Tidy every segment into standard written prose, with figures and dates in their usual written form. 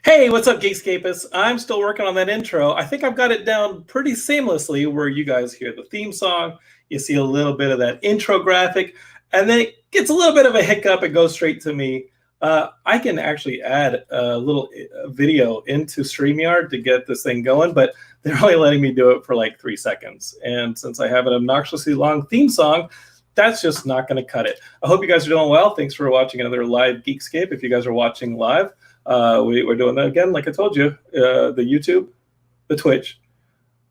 Hey, what's up, Geekscapists? I'm still working on that intro. I think I've got it down pretty seamlessly where you guys hear the theme song, you see a little bit of that intro graphic, and then it gets a little bit of a hiccup. It goes straight to me. I can actually add a little video into StreamYard to get this thing going, but they're only letting me do it for like 3 seconds. And since I have an obnoxiously long theme song, that's just not going to cut it. I hope you guys are doing well. Thanks for watching another live Geekscape. If you guys are watching live, we're doing that again, like I told you, the YouTube, the Twitch,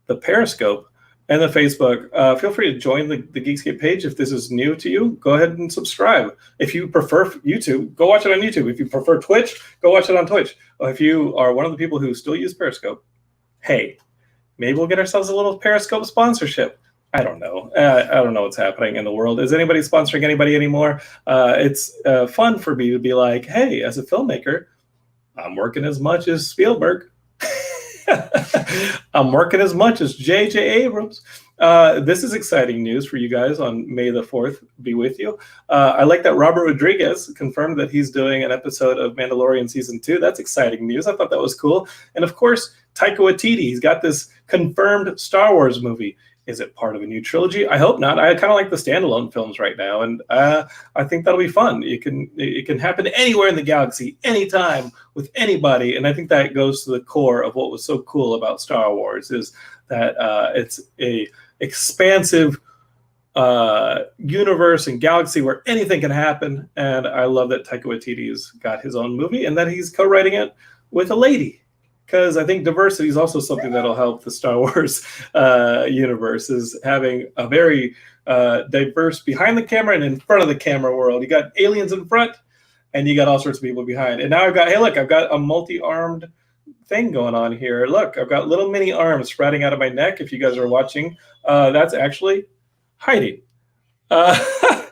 the Periscope, and the Facebook. Feel free to join the Geekscape page if this is new to you. Go ahead and subscribe. If you prefer YouTube, go watch it on YouTube. If you prefer Twitch, go watch it on Twitch. If you are one of the people who still use Periscope, hey, maybe we'll get ourselves a little Periscope sponsorship. I don't know. I don't know what's happening in the world. Is anybody sponsoring anybody anymore? It's fun for me to be like, hey, as a filmmaker, I'm working as much as Spielberg. I'm working as much as J.J. Abrams. This is exciting news for you guys on May the 4th be with you. I like that Robert Rodriguez confirmed that he's doing an episode of Mandalorian Season 2. That's exciting news. I thought that was cool. And of course, Taika Waititi, he's got this confirmed Star Wars movie. Is it part of a new trilogy? I hope not. I kind of like the standalone films right now, and I think that'll be fun. It can happen anywhere in the galaxy, anytime, with anybody, and I think that goes to the core of what was so cool about Star Wars is that it's a expansive universe and galaxy where anything can happen, and I love that Taika Waititi's got his own movie and that he's co-writing it with a lady. Because I think diversity is also something that'll help the Star Wars universe, is having a very diverse behind the camera and in front of the camera world. You got aliens in front, and you got all sorts of people behind. And now I've got a multi-armed thing going on here. Look, I've got little mini arms sprouting out of my neck. If you guys are watching, that's actually Heidi. I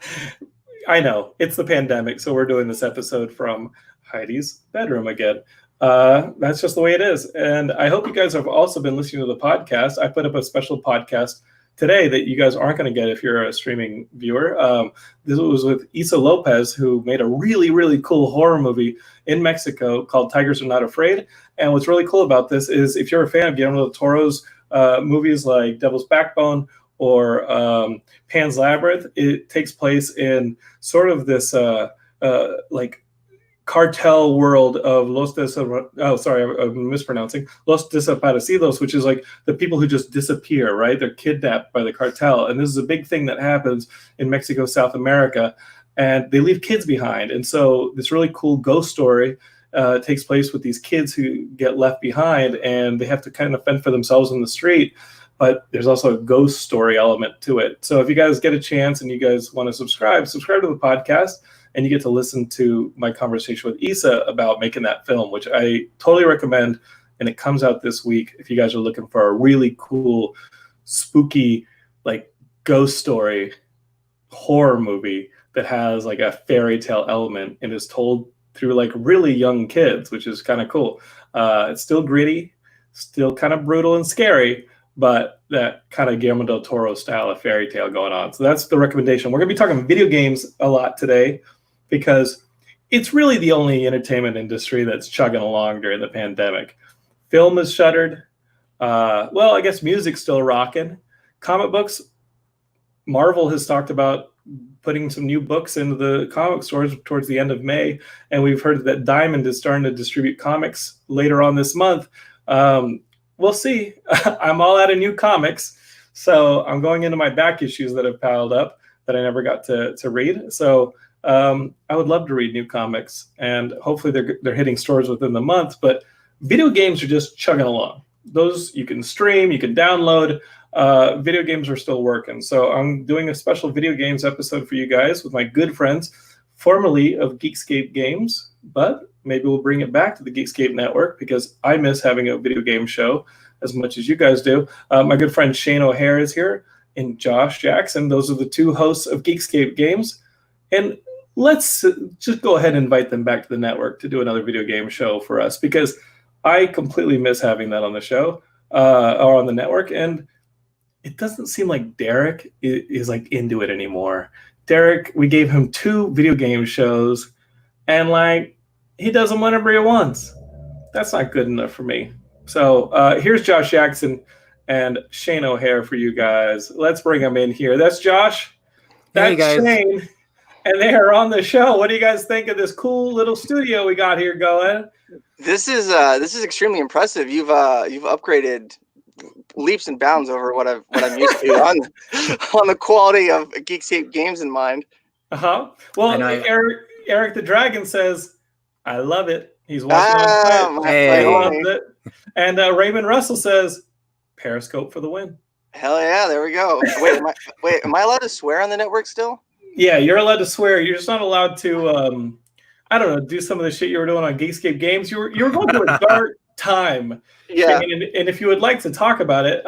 know, it's the pandemic, so we're doing this episode from Heidi's bedroom again. That's just the way it is. And I hope you guys have also been listening to the podcast. I put up a special podcast today that you guys aren't going to get if you're a streaming viewer. This was with Issa Lopez, who made a really, really cool horror movie in Mexico called Tigers Are Not Afraid. And what's really cool about this is if you're a fan of Guillermo del Toro's movies like Devil's Backbone or Pan's Labyrinth, it takes place in sort of this like cartel world of Los Desaparecidos, which is like the people who just disappear, right? They're kidnapped by the cartel. And this is a big thing that happens in Mexico, South America, and they leave kids behind. And so this really cool ghost story takes place with these kids who get left behind, and they have to kind of fend for themselves in the street. But there's also a ghost story element to it. So if you guys get a chance and you guys want to subscribe to the podcast, and you get to listen to my conversation with Issa about making that film, which I totally recommend. And it comes out this week if you guys are looking for a really cool, spooky, like ghost story horror movie that has like a fairy tale element and is told through like really young kids, which is kind of cool. It's still gritty, still kind of brutal and scary, but that kind of Guillermo del Toro style of fairy tale going on. So that's the recommendation. We're going to be talking video games a lot today, because it's really the only entertainment industry that's chugging along during the pandemic. Film is shuttered. Well, I guess music's still rocking. Comic books, Marvel has talked about putting some new books into the comic stores towards the end of May, and we've heard that Diamond is starting to distribute comics later on this month. We'll see. I'm all out of new comics, so I'm going into my back issues that have piled up that I never got to read. So I would love to read new comics, and hopefully they're hitting stores within the month. But video games are just chugging along. Those you can stream, you can download. Video games are still working. So I'm doing a special video games episode for you guys with my good friends, formerly of Geekscape Games, but maybe we'll bring it back to the Geekscape Network because I miss having a video game show as much as you guys do. My good friend Shane O'Hare is here, and Josh Jackson. Those are the two hosts of Geekscape Games. And let's just go ahead and invite them back to the network to do another video game show for us, because I completely miss having that on the show or on the network. And it doesn't seem like Derek is like into it anymore. Derek, we gave him 2 video game shows, and like he does them whenever he wants. That's not good enough for me. So here's Josh Jackson and Shane O'Hare for you guys. Let's bring them in here. That's Josh. That's Hey, guys. Shane. And they are on the show. What do you guys think of this cool little studio we got here going? This is extremely impressive. You've upgraded leaps and bounds over what I'm used to on the quality of Geekscape Games in mind. Well, Eric the Dragon says, "I love it." He's watching on Twitch. Hey. He loves it. And Raymond Russell says, "Periscope for the win." Hell yeah! There we go. Wait, am I allowed to swear on the network still? Yeah, you're allowed to swear. You're just not allowed to. I don't know. Do some of the shit you were doing on Geekscape Games. You were going through a dark time. Yeah. And if you would like to talk about it,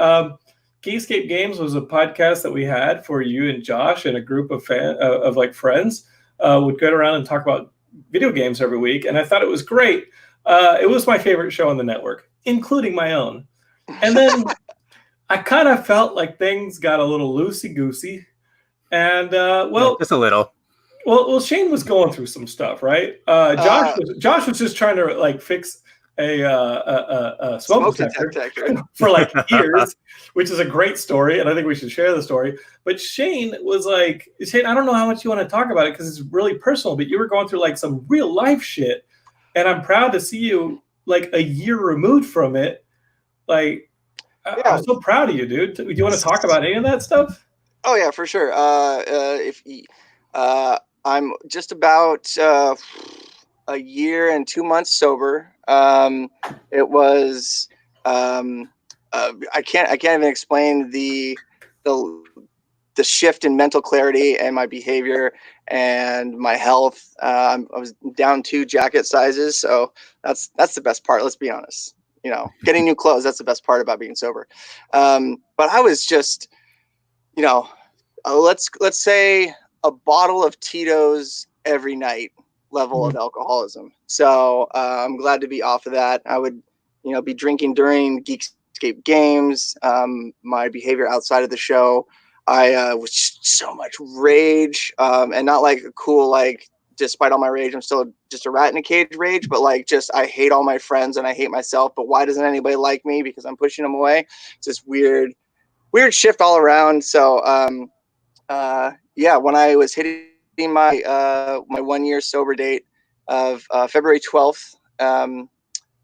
Geekscape Games was a podcast that we had for you and Josh and a group of friends. Would go around and talk about video games every week, and I thought it was great. It was my favorite show on the network, including my own. And then I kind of felt like things got a little loosey-goosey. And just a little. Well, Shane was going through some stuff, right? Josh was just trying to like fix a smoke detector for like years, which is a great story, and I think we should share the story. But Shane was like, Shane, I don't know how much you want to talk about it because it's really personal, but you were going through like some real life shit, and I'm proud to see you like a year removed from it. Like, I'm so proud of you, dude. Do you want to talk about any of that stuff? Oh yeah, for sure. I'm just about a year and 2 months sober. It was I can't even explain the shift in mental clarity and my behavior and my health. I was down 2 jacket sizes, so that's the best part. Let's be honest. You know, getting new clothes, that's the best part about being sober. But I was just, you know, let's say a bottle of Tito's every night level of alcoholism. So I'm glad to be off of that. I would, be drinking during Geekscape Games. My behavior outside of the show, I was just so much rage, and not like a cool, like, despite all my rage, I'm still just a rat in a cage rage, but like, just, I hate all my friends and I hate myself, but why doesn't anybody like me? Because I'm pushing them away. It's this weird shift all around. So, when I was hitting my 1 year sober date of February 12th,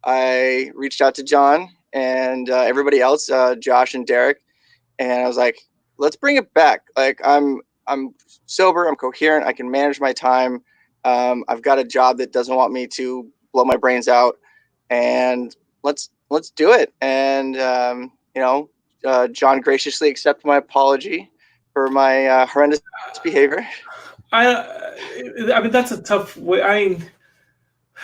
I reached out to John and everybody else, Josh and Derek, and I was like, let's bring it back. Like, I'm sober, I'm coherent, I can manage my time. I've got a job that doesn't want me to blow my brains out, and let's do it. And John graciously accepted my apology for my horrendous behavior. I mean, that's a tough way.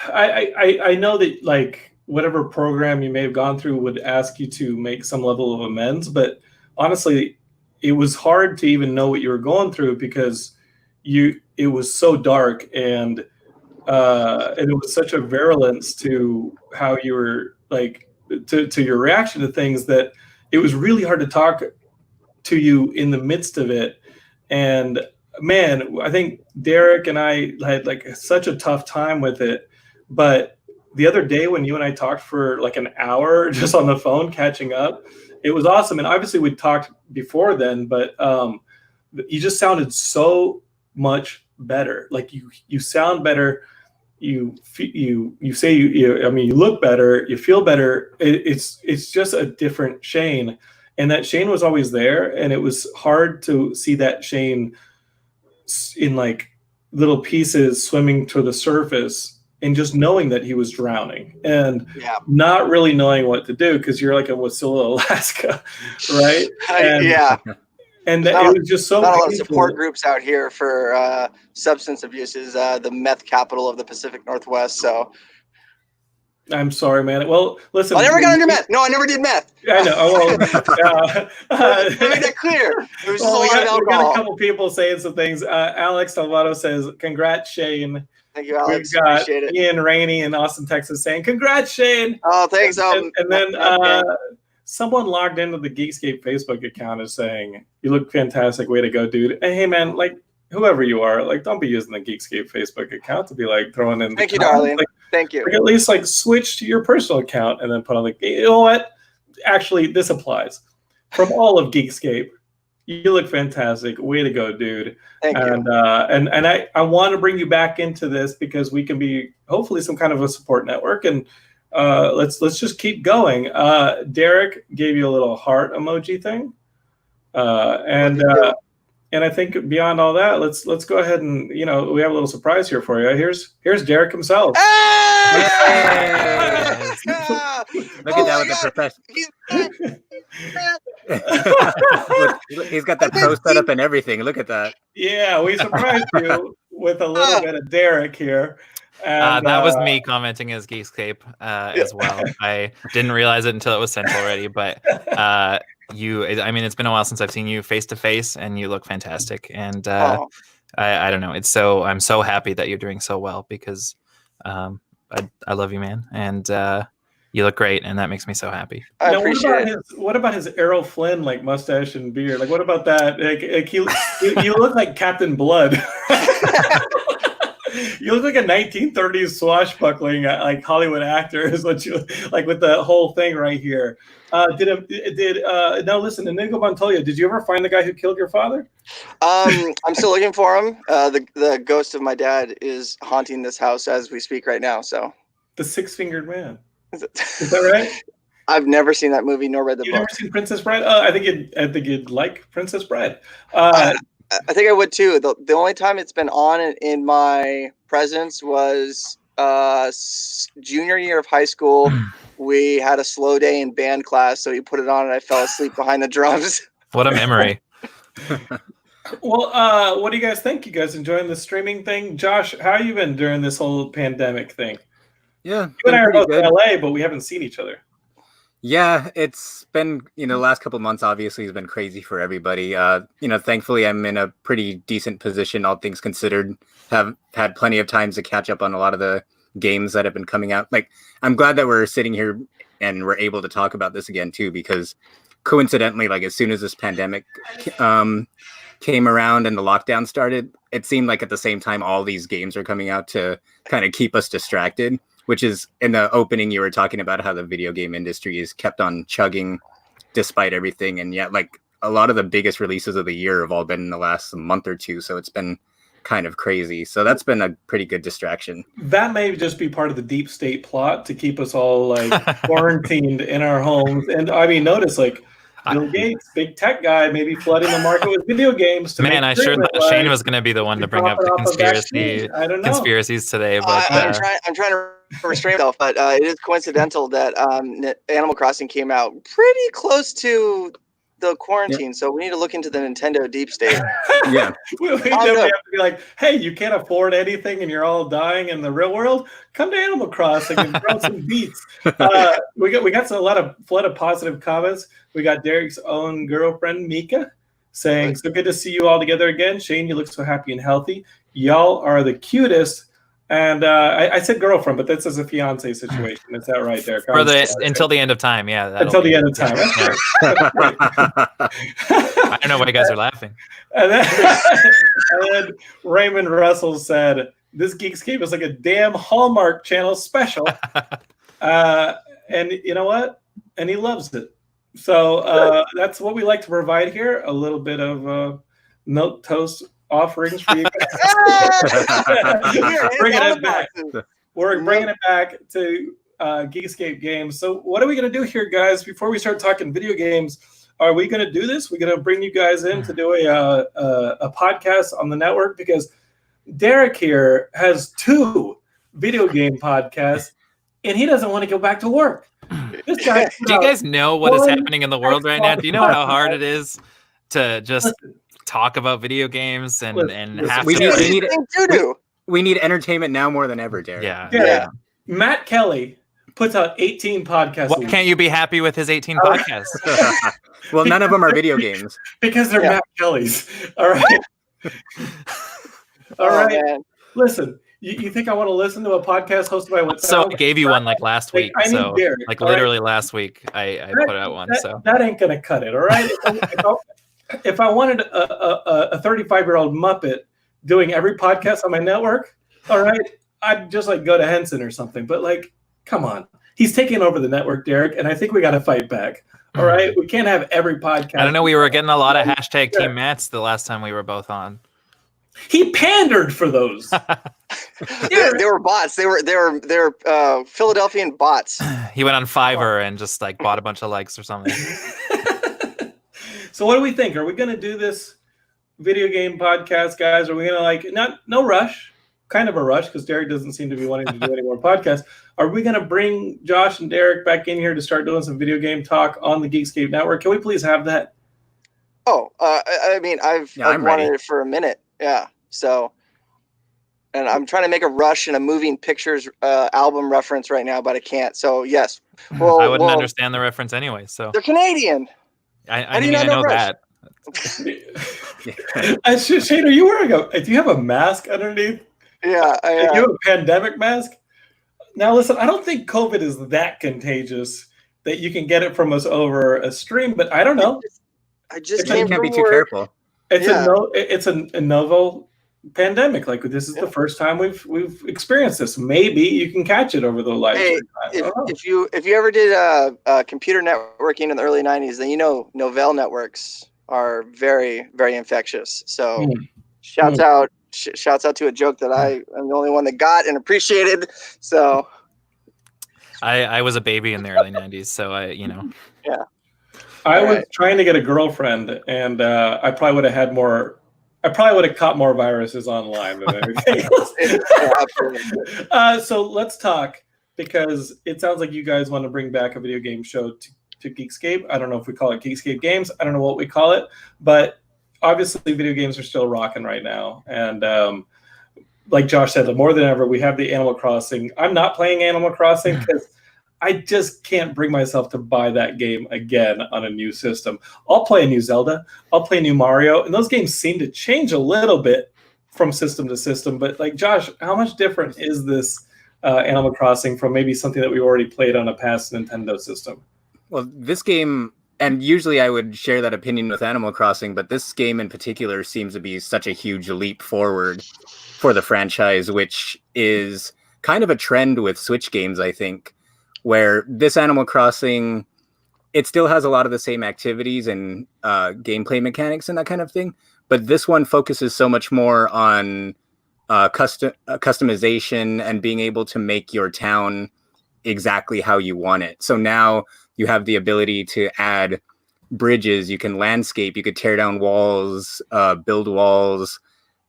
I know that, like, whatever program you may have gone through would ask you to make some level of amends, but honestly, it was hard to even know what you were going through because it was so dark, and it was such a virulence to how you were, like, to your reaction to things, that it was really hard to talk to you in the midst of it. And man, I think Derek and I had like such a tough time with it. But the other day when you and I talked for like an hour just on the phone catching up, it was awesome. And obviously we talked before then, but you just sounded so much better. Like you sound better. You say you look better, you feel better. It's just a different Shane. And that Shane was always there, and it was hard to see that Shane in like little pieces swimming to the surface, and just knowing that he was drowning and not really knowing what to do because you're like in Wasilla, Alaska, right? And it was just so not a lot of support groups out here for substance abuse. Is the meth capital of the Pacific Northwest. So I'm sorry, man. Well, listen. I never got into meth. No, I never did meth. I know. Well, I made that clear. It was just a lot of alcohol. We got a couple people saying some things. Alex Salvato says, "Congrats, Shane." Thank you, Alex. We've got Appreciate it. Ian Rainey in Austin, Texas, saying, "Congrats, Shane." Oh, thanks. And then someone logged into the Geekscape Facebook account is saying, "You look fantastic. Way to go, dude." And hey, man, like, whoever you are, like, don't be using the Geekscape Facebook account to be like throwing in. Thank you, darling. Like, Thank you. Like, at least like switch to your personal account and then put on the. You know what? Actually, this applies. From all of Geekscape, you look fantastic. Way to go, dude. Thank you. And I want to bring you back into this because we can be hopefully some kind of a support network, and let's just keep going. Derek gave you a little heart emoji thing, and I think beyond all that, let's go ahead and we have a little surprise here for you. Here's Derek himself. Yes. Look at that with the professional. He's got that pro setup and everything. Look at that. Yeah, we surprised you with a little bit of Derek here. And, that was me commenting as Geekscape as well. I didn't realize it until it was sent already, but I mean, it's been a while since I've seen you face to face, and you look fantastic. And I don't know, I'm so happy that you're doing so well because I love you, man, and you look great, and that makes me so happy. I appreciate it. What about his Errol Flynn like mustache and beard? Like, what about that? Like you look like Captain Blood. You look like a 1930s swashbuckling like Hollywood actor is what you like with the whole thing right here. Now listen, Inigo Montoya, did you ever find the guy who killed your father? I'm still looking for him. The ghost of my dad is haunting this house as we speak right now. So the Six-Fingered Man. Is that right? I've never seen that movie nor read the book. You've never seen Princess Bride? I think you'd like Princess Bride. I think I would too. The only time it's been on in my presence was junior year of high school. We had a slow day in band class, so he put it on and I fell asleep behind the drums. What a memory. Well, what do you guys think? You guys enjoying the streaming thing? Josh, how you been during this whole pandemic thing? Yeah. You and I are both in LA, but we haven't seen each other. Yeah, it's been, the last couple of months obviously has been crazy for everybody. Thankfully I'm in a pretty decent position, all things considered. Have had plenty of times to catch up on a lot of the games that have been coming out. Like, I'm glad that we're sitting here and we're able to talk about this again too, because coincidentally, like as soon as this pandemic came around and the lockdown started, it seemed like at the same time all these games are coming out to kind of keep us distracted. Which is, in the opening, you were talking about how the video game industry is kept on chugging despite everything. And yet, like, a lot of the biggest releases of the year have all been in the last month or two. So it's been kind of crazy. So that's been a pretty good distraction. That may just be part of the deep state plot to keep us all, like, quarantined in our homes. And, I mean, notice, like, Bill Gates, big tech guy, maybe flooding the market with video games. Man, I sure thought Shane was going to be the one to bring up the conspiracies today. But I'm trying to restrain myself, but it is coincidental that Animal Crossing came out pretty close to the quarantine, so we need to look into the Nintendo deep state. Yeah. we have to be like, hey, you can't afford anything and you're all dying in the real world? Come to Animal Crossing and throw some beats. We got a lot of flood of positive comments. We got Derek's own girlfriend, Mika, saying, so good to see you all together again. Shane, you look so happy and healthy. Y'all are the cutest. And I said girlfriend, but this is a fiance situation. Is that right, Derek? Until the end of time, yeah. Until the end of time. I don't know why you guys are laughing. And then Raymond Russell said, this Geekscape is like a damn Hallmark Channel special. And you know what? And he loves it. So that's what we like to provide here. A little bit of milk toast offerings for you guys. Bringing it back. We're bringing it back to Geekscape Games. So what are we going to do here, guys? Before we start talking video games, are we going to do this? We're going to bring you guys in to do a podcast on the network because Derek here has 2 video game podcasts, and he doesn't want to go back to work. This guy, do you guys know what is happening in the world right now? Do you know how hard it is to just talk about video games and have we need entertainment now more than ever, Derek. Yeah. Matt Kelly puts out 18 podcasts. Why can't you be happy with his 18 podcasts? Well, none of them are video games because they're Matt Kelly's. All right. All right. Man. Listen, you think I want to listen to a podcast hosted by what? So I gave you one like last week. I need Derek, like literally last week, I put out one. So that ain't gonna cut it. All right. If I wanted a 35-year-old Muppet doing every podcast on my network, all right, I'd just like go to Henson or something. But like, come on, he's taking over the network, Derek, and I think we got to fight back. All right, we can't have every podcast. I don't know. We were getting a lot of hashtag Team Mats the last time we were both on. He pandered for those. They were bots. They were Philadelphian bots. He went on Fiverr and just like bought a bunch of likes or something. So what do we think? Are we going to do this video game podcast, guys? Are we going to like no rush, kind of a rush because Derek doesn't seem to be wanting to do any more podcasts. Are we going to bring Josh and Derek back in here to start doing some video game talk on the Geekscape Network? Can we please have that? Oh, I mean, I've wanted it for a minute. Yeah. So, and I'm trying to make a Rush and a Moving Pictures album reference right now, but I can't. So yes. Well, I wouldn't understand the reference anyway. So they're Canadian. I mean, I know that. Shane, are you wearing do you have a mask underneath? Yeah. Do you have a pandemic mask? Now listen, I don't think COVID is that contagious that you can get it from us over a stream, but I don't know. I just can't be too careful. It's a novel pandemic. Like this is the first time we've experienced this. Maybe you can catch it over the live stream. If you ever did computer networking in the early 90s, then you know Novell networks are very, very infectious. So shouts out to a joke that I am the only one that got and appreciated. So I was a baby in the early 90s, so I was trying to get a girlfriend, and I probably would have had more. I probably would have caught more viruses online than anything else. So let's talk, because it sounds like you guys want to bring back a video game show to Geekscape. I don't know if we call it Geekscape Games. I don't know what we call it, but obviously video games are still rocking right now. And like Josh said, more than ever, we have the Animal Crossing. I'm not playing Animal Crossing because I just can't bring myself to buy that game again on a new system. I'll play a new Zelda. I'll play a new Mario. And those games seem to change a little bit from system to system. But like, Josh, how much different is this Animal Crossing from maybe something that we already played on a past Nintendo system? Well, this game, and usually I would share that opinion with Animal Crossing, but this game in particular seems to be such a huge leap forward for the franchise, which is kind of a trend with Switch games, I think, where this Animal Crossing, it still has a lot of the same activities and gameplay mechanics and that kind of thing, but this one focuses so much more on customization and being able to make your town exactly how you want it. So now you have the ability to add bridges, you can landscape, you could tear down walls, build walls,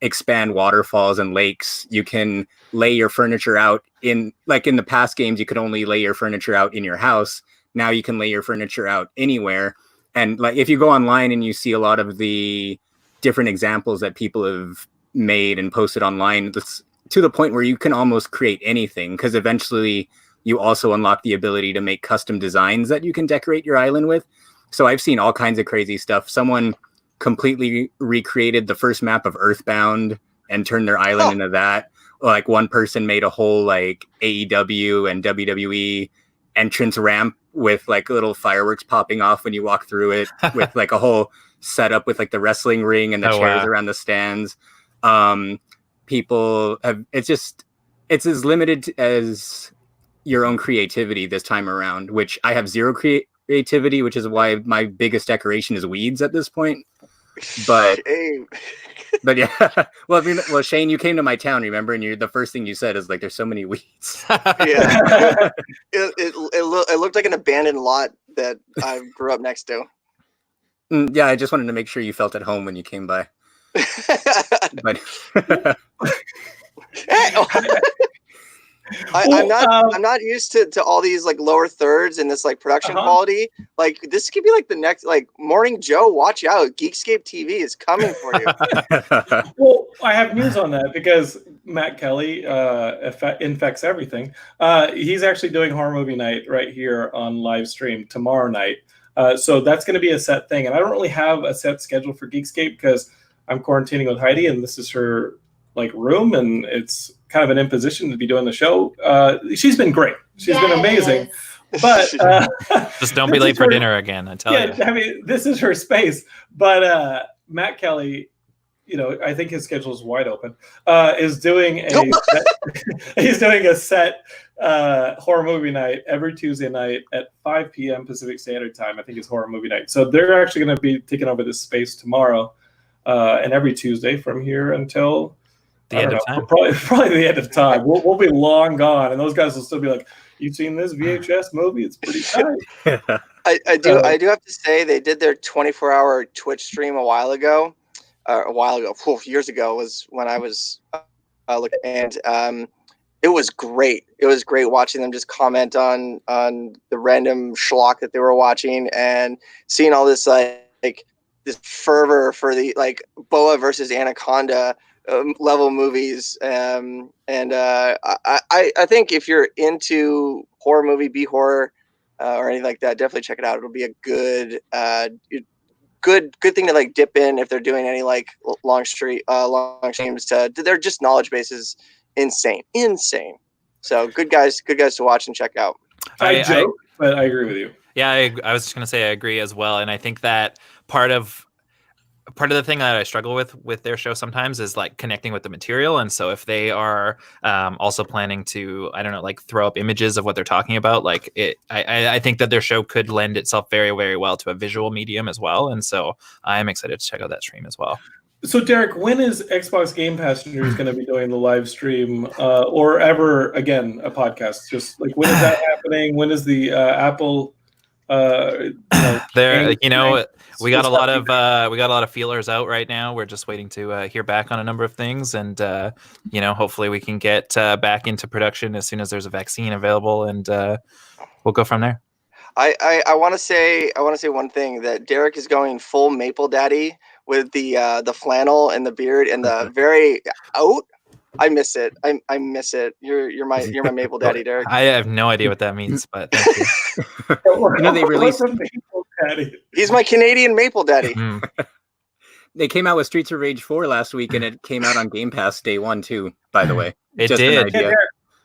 expand waterfalls and lakes. You can lay your furniture out in the past games, you could only lay your furniture out in your house. Now you can lay your furniture out anywhere. And like, if you go online and you see a lot of the different examples that people have made and posted online, that's to the point where you can almost create anything, because eventually you also unlock the ability to make custom designs that you can decorate your island with. So I've seen all kinds of crazy stuff. Someone completely recreated the first map of Earthbound and turned their island into that. Like one person made a whole like AEW and WWE entrance ramp with like little fireworks popping off when you walk through it, with like a whole setup with like the wrestling ring and the chairs around the stands. People have, it's as limited as your own creativity this time around, which I have zero creativity, which is why my biggest decoration is weeds at this point. But yeah, well, Shane, you came to my town, remember? And the first thing you said is like, "There's so many weeds." Yeah, it looked like an abandoned lot that I grew up next to. Yeah, I just wanted to make sure you felt at home when you came by. But I'm not used to all these like lower thirds and this like production quality. Like this could be like the next like Morning Joe. Watch out, Geekscape TV is coming for you. Well, I have news on that because Matt Kelly infects everything. He's actually doing horror movie night right here on live stream tomorrow night. So that's going to be a set thing, and I don't really have a set schedule for Geekscape because I'm quarantining with Heidi, and this is her like room, and it's kind of an imposition to be doing the show. She's been great. She's been amazing. But just don't be late for dinner again, I tell you. I mean, this is her space. But Matt Kelly I think his schedule is wide open. Is doing he's doing a set horror movie night every Tuesday night at 5 p.m. Pacific Standard Time. I think it's horror movie night. So they're actually going to be taking over this space tomorrow, and every Tuesday from here until the end of time. Probably the end of time. We'll be long gone, and those guys will still be like, "You've seen this VHS movie? It's pretty tight." I do have to say they did their 24-hour Twitch stream a while ago, years ago was when I was looking, and it was great. It was great watching them just comment on the random schlock that they were watching and seeing all this like this fervor for the like Boa versus Anaconda level movies. I think if you're into horror movie, B horror, or anything like that, definitely check it out. It'll be a good thing to like dip in if they're doing any like long streams. They're just knowledge bases, insane. So good guys to watch and check out. I joke, but I agree with you. Yeah, I was just gonna say I agree as well, and I think that part of the thing that I struggle with their show sometimes is like connecting with the material. And so if they are also planning to, I don't know, like throw up images of what they're talking about, like I think that their show could lend itself very, very well to a visual medium as well. And so I am excited to check out that stream as well. So Derek, when is Xbox Game Passengers going to be doing the live stream or ever again a podcast? Just like when is that happening? When is the Apple we got a lot of feelers out right now. We're just waiting to hear back on a number of things, and hopefully we can get back into production as soon as there's a vaccine available, and we'll go from there. I want to say one thing, that Derek is going full Maple Daddy with the flannel and the beard and the very out. I miss it. I miss it. You're my Maple Daddy, Derek. I have no idea what that means, but thank you. They released. He's my Canadian Maple Daddy. They came out with Streets of Rage 4 last week, and it came out on Game Pass day one too. By the way, it did.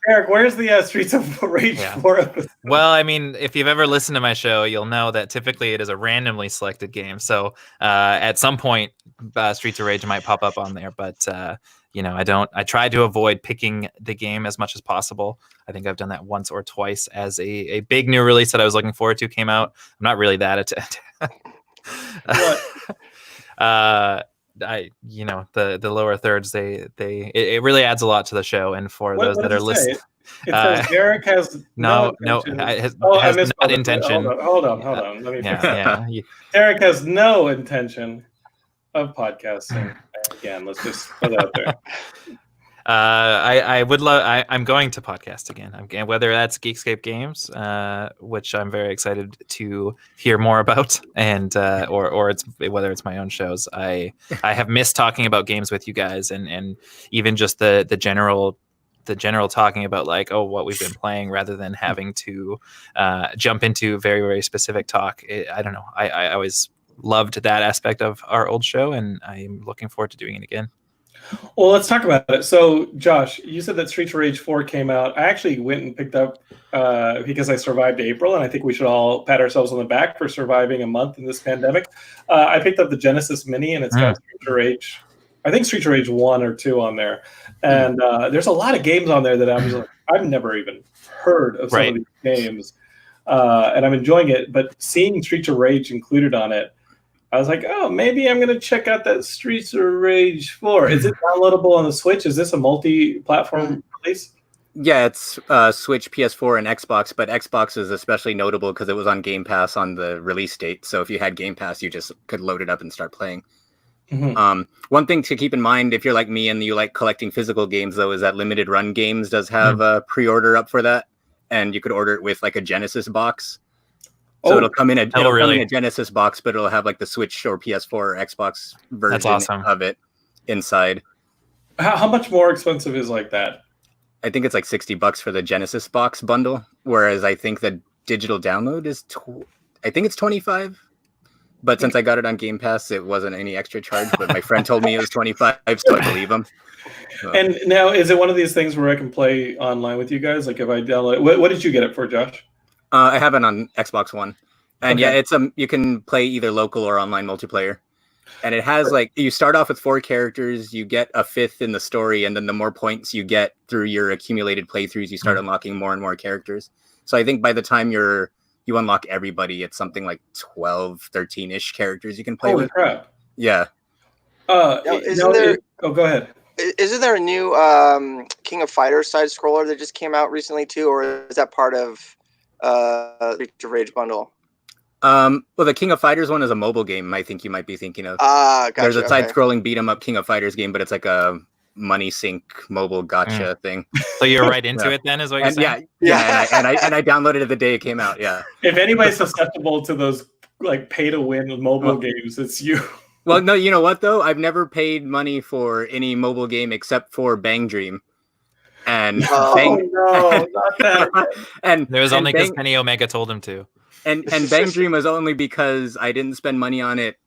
Derek, where's the Streets of Rage 4 episode? Well, I mean, if you've ever listened to my show, you'll know that typically it is a randomly selected game. So at some point, Streets of Rage might pop up on there, but I try to avoid picking the game as much as possible. I think I've done that once or twice as a big new release that I was looking forward to came out. I'm not really that the lower thirds, it really adds a lot to the show. And for those that are listening, it says Derek has no intention. Hold on. Let me fix that. Derek has no intention of podcasting. Again, let's just put it out there. I would love. I'm going to podcast again. Whether that's Geekscape Games, which I'm very excited to hear more about, and or it's whether it's my own shows. I have missed talking about games with you guys, and even just the general talking about like what we've been playing, rather than having to jump into very, very specific talk. I don't know. I always loved that aspect of our old show, and I'm looking forward to doing it again. Well, let's talk about it. So, Josh, you said that Streets of Rage 4 came out. I actually went and picked up because I survived April, and I think we should all pat ourselves on the back for surviving a month in this pandemic. I picked up the Genesis Mini, and it's got Streets of Rage. I think Streets of Rage 1 or 2 on there. And there's a lot of games on there that I've never even heard of some of these games. And I'm enjoying it. But seeing Streets of Rage included on it, I was like, maybe I'm going to check out that Streets of Rage 4. Is it downloadable on the Switch? Is this a multi-platform release? Yeah, it's Switch, PS4, and Xbox, but Xbox is especially notable because it was on Game Pass on the release date. So if you had Game Pass, you just could load it up and start playing. Mm-hmm. One thing to keep in mind, if you're like me and you like collecting physical games, though, is that Limited Run Games does have a pre-order up for that, and you could order it with like a Genesis box. So it'll come in a Genesis box, but it'll have like the Switch or PS4 or Xbox version of it inside. How much more expensive is like that? I think it's like $60 for the Genesis box bundle, whereas I think the digital download is I think it's $25. But since I got it on Game Pass, it wasn't any extra charge. But my friend told me it was $25, so I believe him. So. And now, is it one of these things where I can play online with you guys? Like if I download, what did you get it for, Josh? I have it on Xbox One, and it's you can play either local or online multiplayer. And it has like, you start off with 4 characters, you get a 5th in the story, and then the more points you get through your accumulated playthroughs, you start unlocking more and more characters. So I think by the time you unlock everybody, it's something like 12, 13-ish characters you can play Holy with. crap. Yeah. Now, Go ahead. Isn't there a new King of Fighters side scroller that just came out recently too, or is that part of Streets of Rage bundle? Well, the King of Fighters one is a mobile game. I think you might be thinking of. Gotcha. There's a side-scrolling beat-em-up King of Fighters game, but it's like a money sink mobile gotcha thing. So you're right into it then, is what you're saying? Yeah. And I downloaded it the day it came out. Yeah. If anybody's susceptible to those like pay-to-win mobile games, it's you. Well, no, you know what though? I've never paid money for any mobile game except for Bang Dream. And not that. And there was only because Kenny Omega told him to. And Bang Dream was only because I didn't spend money on it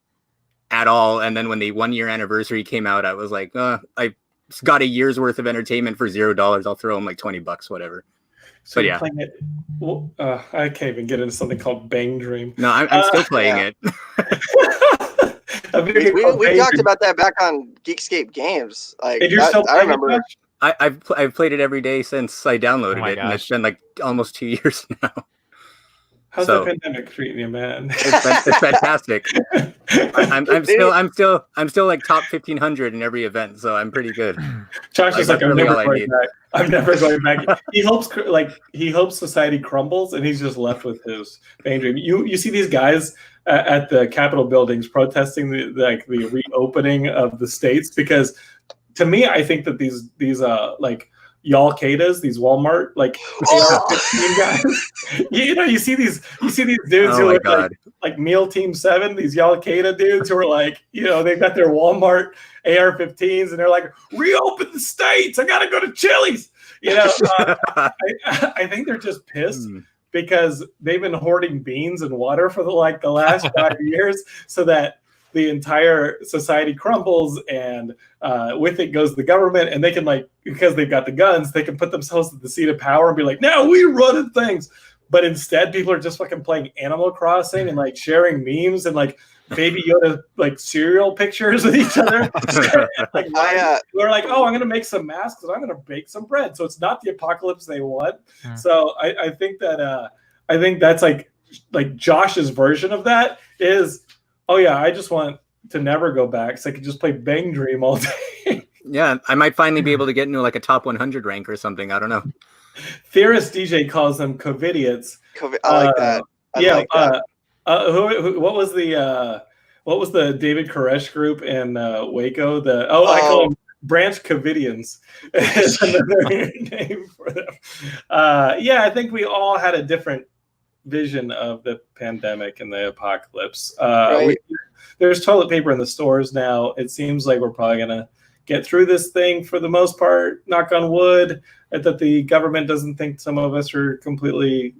at all. And then when the 1-year anniversary came out, I was like, I got a year's worth of entertainment for $0. I'll throw them like $20, whatever. So but yeah, playing it. Well, I can't even get into something called Bang Dream. No, I'm still playing it. we talked about that back on Geekscape Games. Like I remember. I've played it every day since I downloaded it, and it's been like almost 2 years now. How's the pandemic treating you, man? It's fantastic. I'm still like top 1,500 in every event, so I'm pretty good. Josh is like, I'm never going back. I'm never going back. He hopes society crumbles, and he's just left with his Bang Dream. You see these guys at the Capitol buildings protesting the reopening of the states, because to me, I think that these like Al-Qaedas, these Walmart like AR-15 guys. You see these dudes who are like Meal Team 7, these Al-Qaeda dudes who are like, they've got their Walmart AR-15s and they're like, reopen the states. I gotta go to Chili's. I think they're just pissed because they've been hoarding beans and water for the last 5 years, so that the entire society crumbles, and with it goes the government, and they can because they've got the guns, they can put themselves at the seat of power and be like, now we running things. But instead, people are just fucking playing Animal Crossing and sharing memes and Baby Yoda cereal pictures with each other. We're like, oh, I'm gonna make some masks and I'm gonna bake some bread. So it's not the apocalypse they want. So I think that's like Josh's version of that is, oh yeah, I just want to never go back so I could just play Bang Dream all day. Yeah, I might finally be able to get into a top 100 rank or something. I don't know. Theorist DJ calls them COVIDiots. I like that. What was the David Koresh group in Waco? I call them Branch Covidians. Is another name for them. I think we all had a different vision of the pandemic and the apocalypse. Right. There's toilet paper in the stores now. It seems like we're probably gonna get through this thing for the most part. Knock on wood. That the government doesn't think some of us are completely,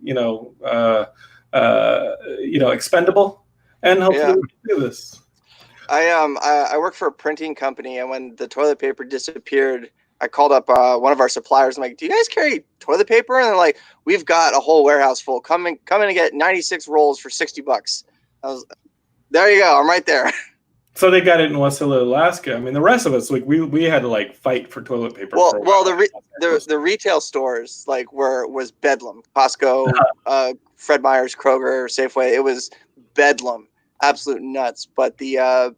expendable, and hopefully we can do this. I work for a printing company, and when the toilet paper disappeared, I called up one of our suppliers. I'm like, do you guys carry toilet paper? And they're like, we've got a whole warehouse full. Come in and get 96 rolls for $60. There you go. I'm right there. So they got it in Wasilla, Alaska. I mean, the rest of us, we had to fight for toilet paper. Well, the retail stores was bedlam. Costco, Fred Meyer's, Kroger, Safeway. It was bedlam, absolute nuts. But the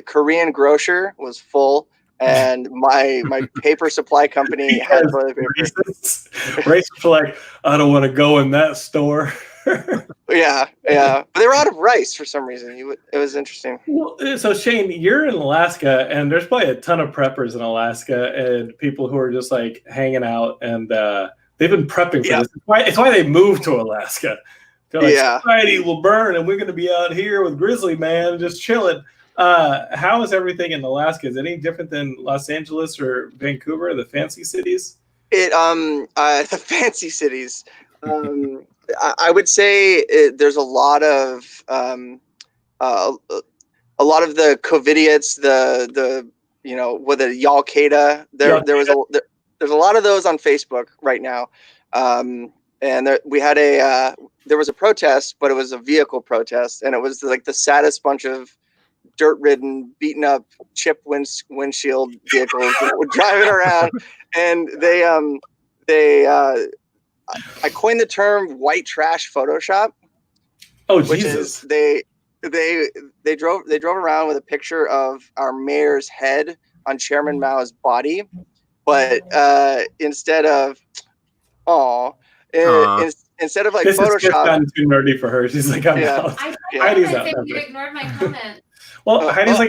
Korean grocer was full. And my paper supply company had toilet paper. Racists were like, I don't want to go in that store. Yeah. But they were out of rice for some reason. It was interesting. Well, so Shane, you're in Alaska, and there's probably a ton of preppers in Alaska and people who are just hanging out, and they've been prepping for this. It's why they moved to Alaska. They're like, society will burn, and we're going to be out here with Grizzly Man just chilling. How is everything in Alaska? Is it any different than Los Angeles or Vancouver, the fancy cities? The fancy cities. I would say there's a lot of the COVIDiots, the Al-Qaeda. There's a lot of those on Facebook right now, and we had there was a protest, but it was a vehicle protest, and it was the saddest bunch of dirt-ridden, beaten-up, chip windshield vehicles driving around, and I coined the term "white trash Photoshop." Oh Which Jesus! is they drove around with a picture of our mayor's head on Chairman Mao's body, but instead of instead of like this has Photoshop, gotten too nerdy for her. She's like, I'm out. I Heidi's thought out. that you ignored my comment. Well, Heidi's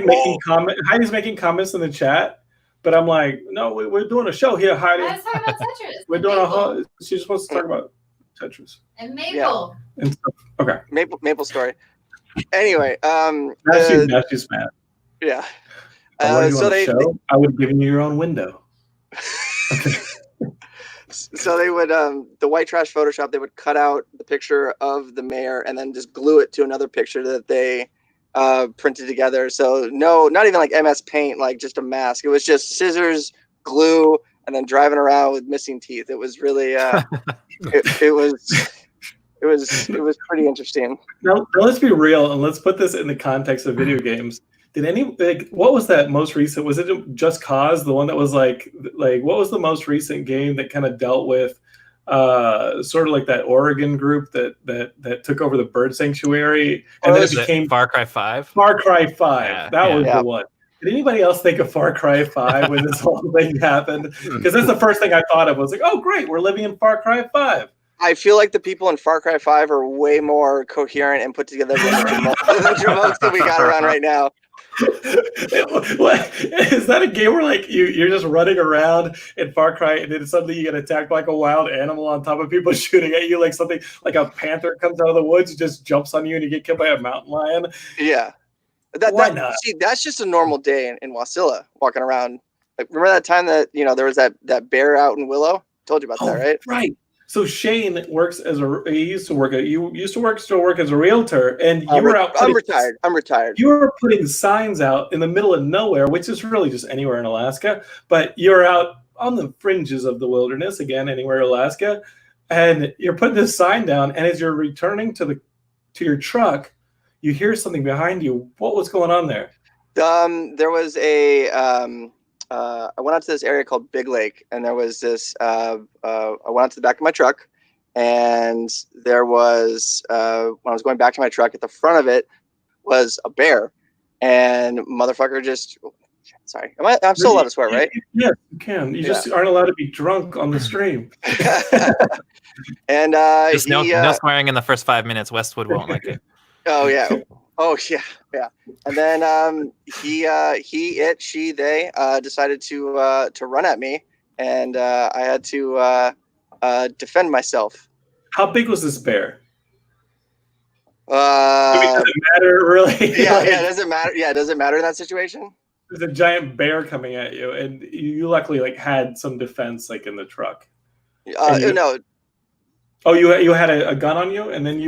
making comments in the chat, but I'm like, no, we're doing a show here, Heidi. I was talking about Tetris. We're doing she just wants to talk about Tetris and Maple. and stuff. Okay, Maple story. Anyway, now she's mad. Yeah. So I would have given you your own window. Okay. So they would the white trash Photoshop, they would cut out the picture of the mayor and then just glue it to another picture that they printed together. So not even like MS Paint, like just a mask. It was just scissors, glue, and then driving around with missing teeth. It was really it was pretty interesting. Now let's be real and let's put this in the context of video games. Did what was that most recent? Was it Just Cause, the one that was like what was the most recent game that kind of dealt with sort of like that Oregon group that took over the bird sanctuary and then it became Far Cry 5? Far Cry 5. Yeah, that was the one. Did anybody else think of Far Cry 5 when this whole thing happened? Because that's the first thing I thought of. Was like, oh great, we're living in Far Cry 5. I feel like the people in Far Cry 5 are way more coherent and put together than the jamokes that we got around right now. What is that a game where like you're just running around in Far Cry and then suddenly you get attacked by like a wild animal on top of people shooting at you, like something like a panther comes out of the woods, just jumps on you and you get killed by a mountain lion? Yeah. Why not? See, that's just a normal day in Wasilla, walking around. Like, remember that time that there was that bear out in Willow? Told you about that, right? Right. So Shane works as you used to work as a realtor, and you were out. I'm retired. You were putting signs out in the middle of nowhere, which is really just anywhere in Alaska. But you're out on the fringes of the wilderness, again, anywhere in Alaska, and you're putting this sign down. And as you're returning to your truck, you hear something behind you. What was going on there? There was I went out to this area called Big Lake, and there was this. I went out to the back of my truck, and there was when I was going back to my truck, at the front of it was a bear, and motherfucker just. Sorry, I'm still allowed to swear, right? Yeah, you can. You just aren't allowed to be drunk on the stream. And just no swearing in the first 5 minutes. Westwood won't like it. Oh yeah. Oh yeah. And then they decided to run at me, and I had to defend myself. How big was this bear? Does it matter really? Yeah, does it matter? Yeah, does it matter in that situation? There's a giant bear coming at you, and you luckily like had some defense like in the truck. No. Oh, you had a gun on you, and then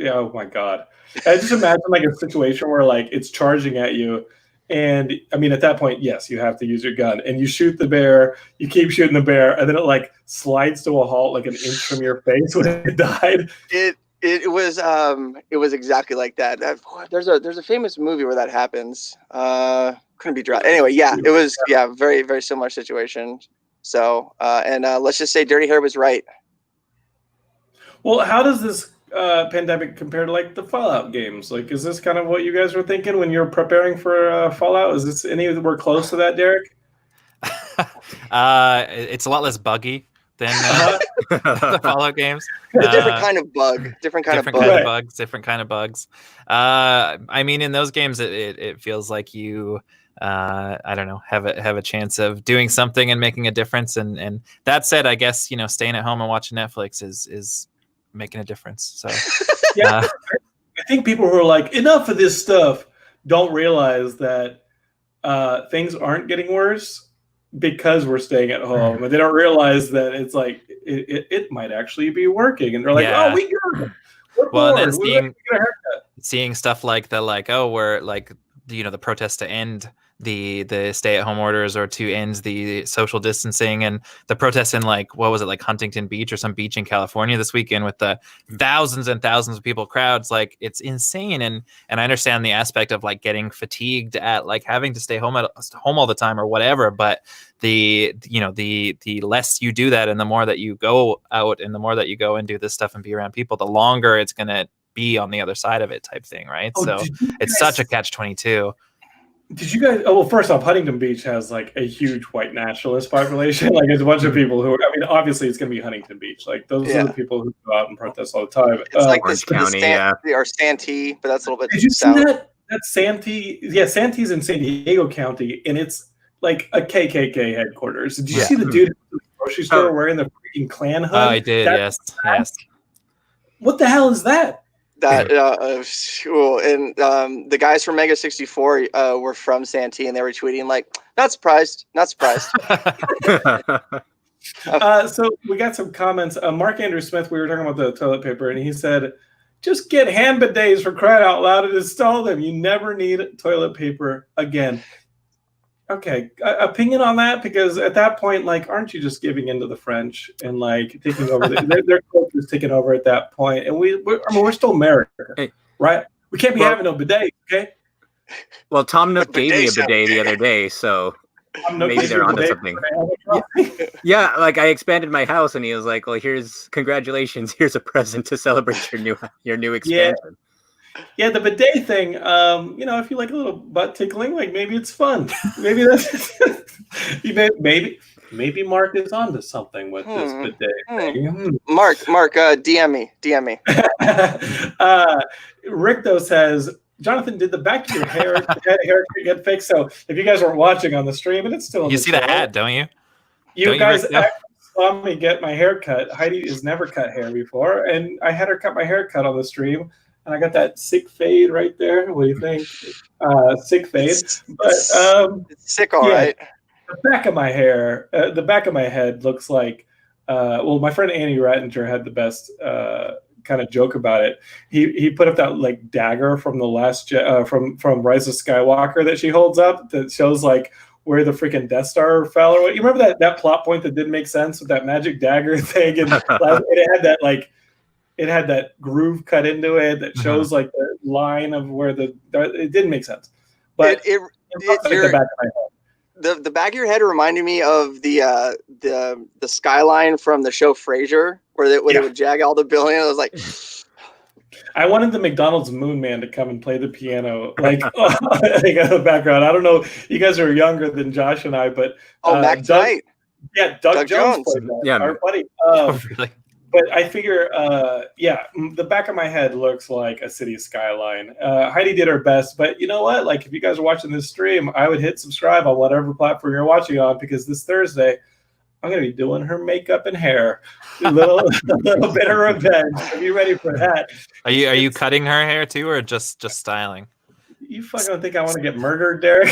oh my god! I just imagine like a situation where like it's charging at you, and I mean at that point, yes, you have to use your gun, and you shoot the bear. You keep shooting the bear, and then it like slides to a halt like an inch from your face when it died. It was exactly like that. There's a famous movie where that happens. Couldn't be dry. Anyway, it was very very similar situation. So and let's just say Dirty Hair was right. Well, how does this pandemic compare to like the Fallout games? Like, is this kind of what you guys were thinking when you're preparing for Fallout? Is this anywhere close to that, Derek? It's a lot less buggy than the Fallout games. Different kind of bug. Different kind of bugs. I mean, in those games, it feels like you. I don't know, have a chance of doing something and making a difference. And that said, I guess staying at home and watching Netflix is making a difference. So I think people who are like, enough of this stuff, don't realize that things aren't getting worse because we're staying at home, and they don't realize that it's like it might actually be working, and they're like, oh, we got it. Well, and then seeing stuff like we're like the protests to end the stay-at-home orders or to end the social distancing, and the protests in like what was it, like Huntington Beach or some beach in California this weekend with the thousands and thousands of people, crowds, like it's insane. And I understand the aspect of like getting fatigued at like having to stay home all the time or whatever, but the less you do that and the more that you go out and the more that you go and do this stuff and be around people, the longer it's gonna be on the other side of it, type thing, right? So it's such a catch-22. Did you guys? Oh, well, first off, Huntington Beach has like a huge white nationalist population. Like, it's a bunch of people who, I mean, obviously it's going to be Huntington Beach. Like, those are the people who go out and protest all the time. It's like Orange County, or Santee, but that's a little bit Did you south. see that? That's Santee. Yeah, Santee's in San Diego County, and it's like a KKK headquarters. Did you see the dude at the grocery store wearing the freaking Klan hood? Oh, I did. Yes. What the hell is that? That and the guys from Mega 64 were from Santee, and they were tweeting like, "Not surprised, not surprised." So we got some comments. Mark Andrew Smith, we were talking about the toilet paper, and he said, "Just get hand bidets for crying out loud and install them. You never need toilet paper again." Okay, opinion on that? Because at that point, like, aren't you just giving into the French and like taking over? Their culture is taking over at that point, and we're still America, right? We can't be having no bidet, okay? Well, Tom Nook gave me a bidet the other day, so maybe they're onto something. Yeah, like I expanded my house, and he was like, "Well, congratulations. Here's a present to celebrate your new expansion." Yeah, the bidet thing, if you like a little butt tickling, like maybe it's fun. Maybe that's maybe Mark is onto something with this bidet thing. Mark, DM me. Rick though says, Jonathan, did the back of your haircut get fixed? So if you guys weren't watching on the stream, and it's still you see the ad, don't you? You guys actually saw me get my hair cut. Heidi has never cut hair before, and I had her cut my hair cut on the stream. And I got that sick fade right there. What do you think? Sick fade. But it's sick, all right. The back of my hair, the back of my head looks like, my friend Annie Rattinger had the best kind of joke about it. He put up that like dagger from the last from Rise of Skywalker that she holds up that shows like where the freaking Death Star fell. Or what? You remember that plot point that didn't make sense with that magic dagger thing? And it had that like, it had that groove cut into it that shows like the line of where it didn't make sense. But the back of my head. The back of your head reminded me of the skyline from the show Frasier, where they would jag all the buildings. I was like, I wanted the McDonald's Moon Man to come and play the piano, like in the background. I don't know, you guys are younger than Josh and I, but Mac Knight. Yeah, Doug Jones played that. Yeah, our buddy. Really? But I figure, the back of my head looks like a city skyline. Heidi did her best, but you know what? Like, if you guys are watching this stream, I would hit subscribe on whatever platform you're watching on, because this Thursday, I'm going to be doing her makeup and hair. A little bit of revenge. Are you ready for that? Are you cutting her hair too, or just styling? You fucking think I want to get murdered, Derek?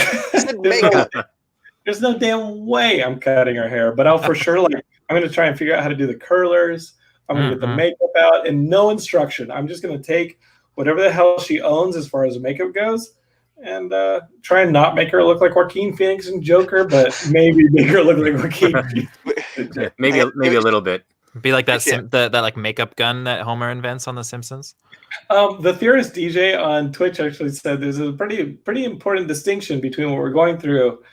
There's no damn way I'm cutting her hair, but I'll for sure, like, I'm going to try and figure out how to do the curlers. I'm going to get the makeup out and no instruction. I'm just going to take whatever the hell she owns as far as makeup goes and try and not make her look like Joaquin Phoenix and Joker, but maybe make her look like Joaquin. maybe a little bit. Be like that that like makeup gun that Homer invents on The Simpsons. The Theorist DJ on Twitch actually said there's a pretty important distinction between what we're going through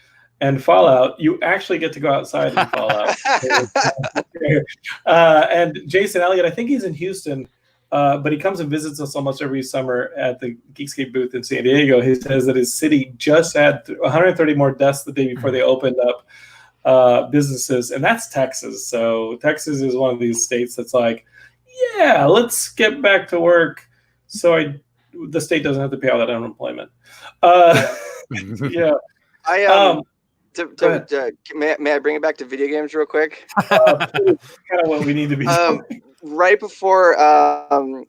and Fallout. You actually get to go outside in Fallout. And Jason Elliott, I think he's in Houston, but he comes and visits us almost every summer at the Geekscape booth in San Diego. He says that his city just had 130 more deaths the day before they opened up businesses, and that's Texas. So Texas is one of these states that's like, yeah, let's get back to work so the state doesn't have to pay all that unemployment. Yeah. May I bring it back to video games real quick? Kind of what we need to be doing. Right before, the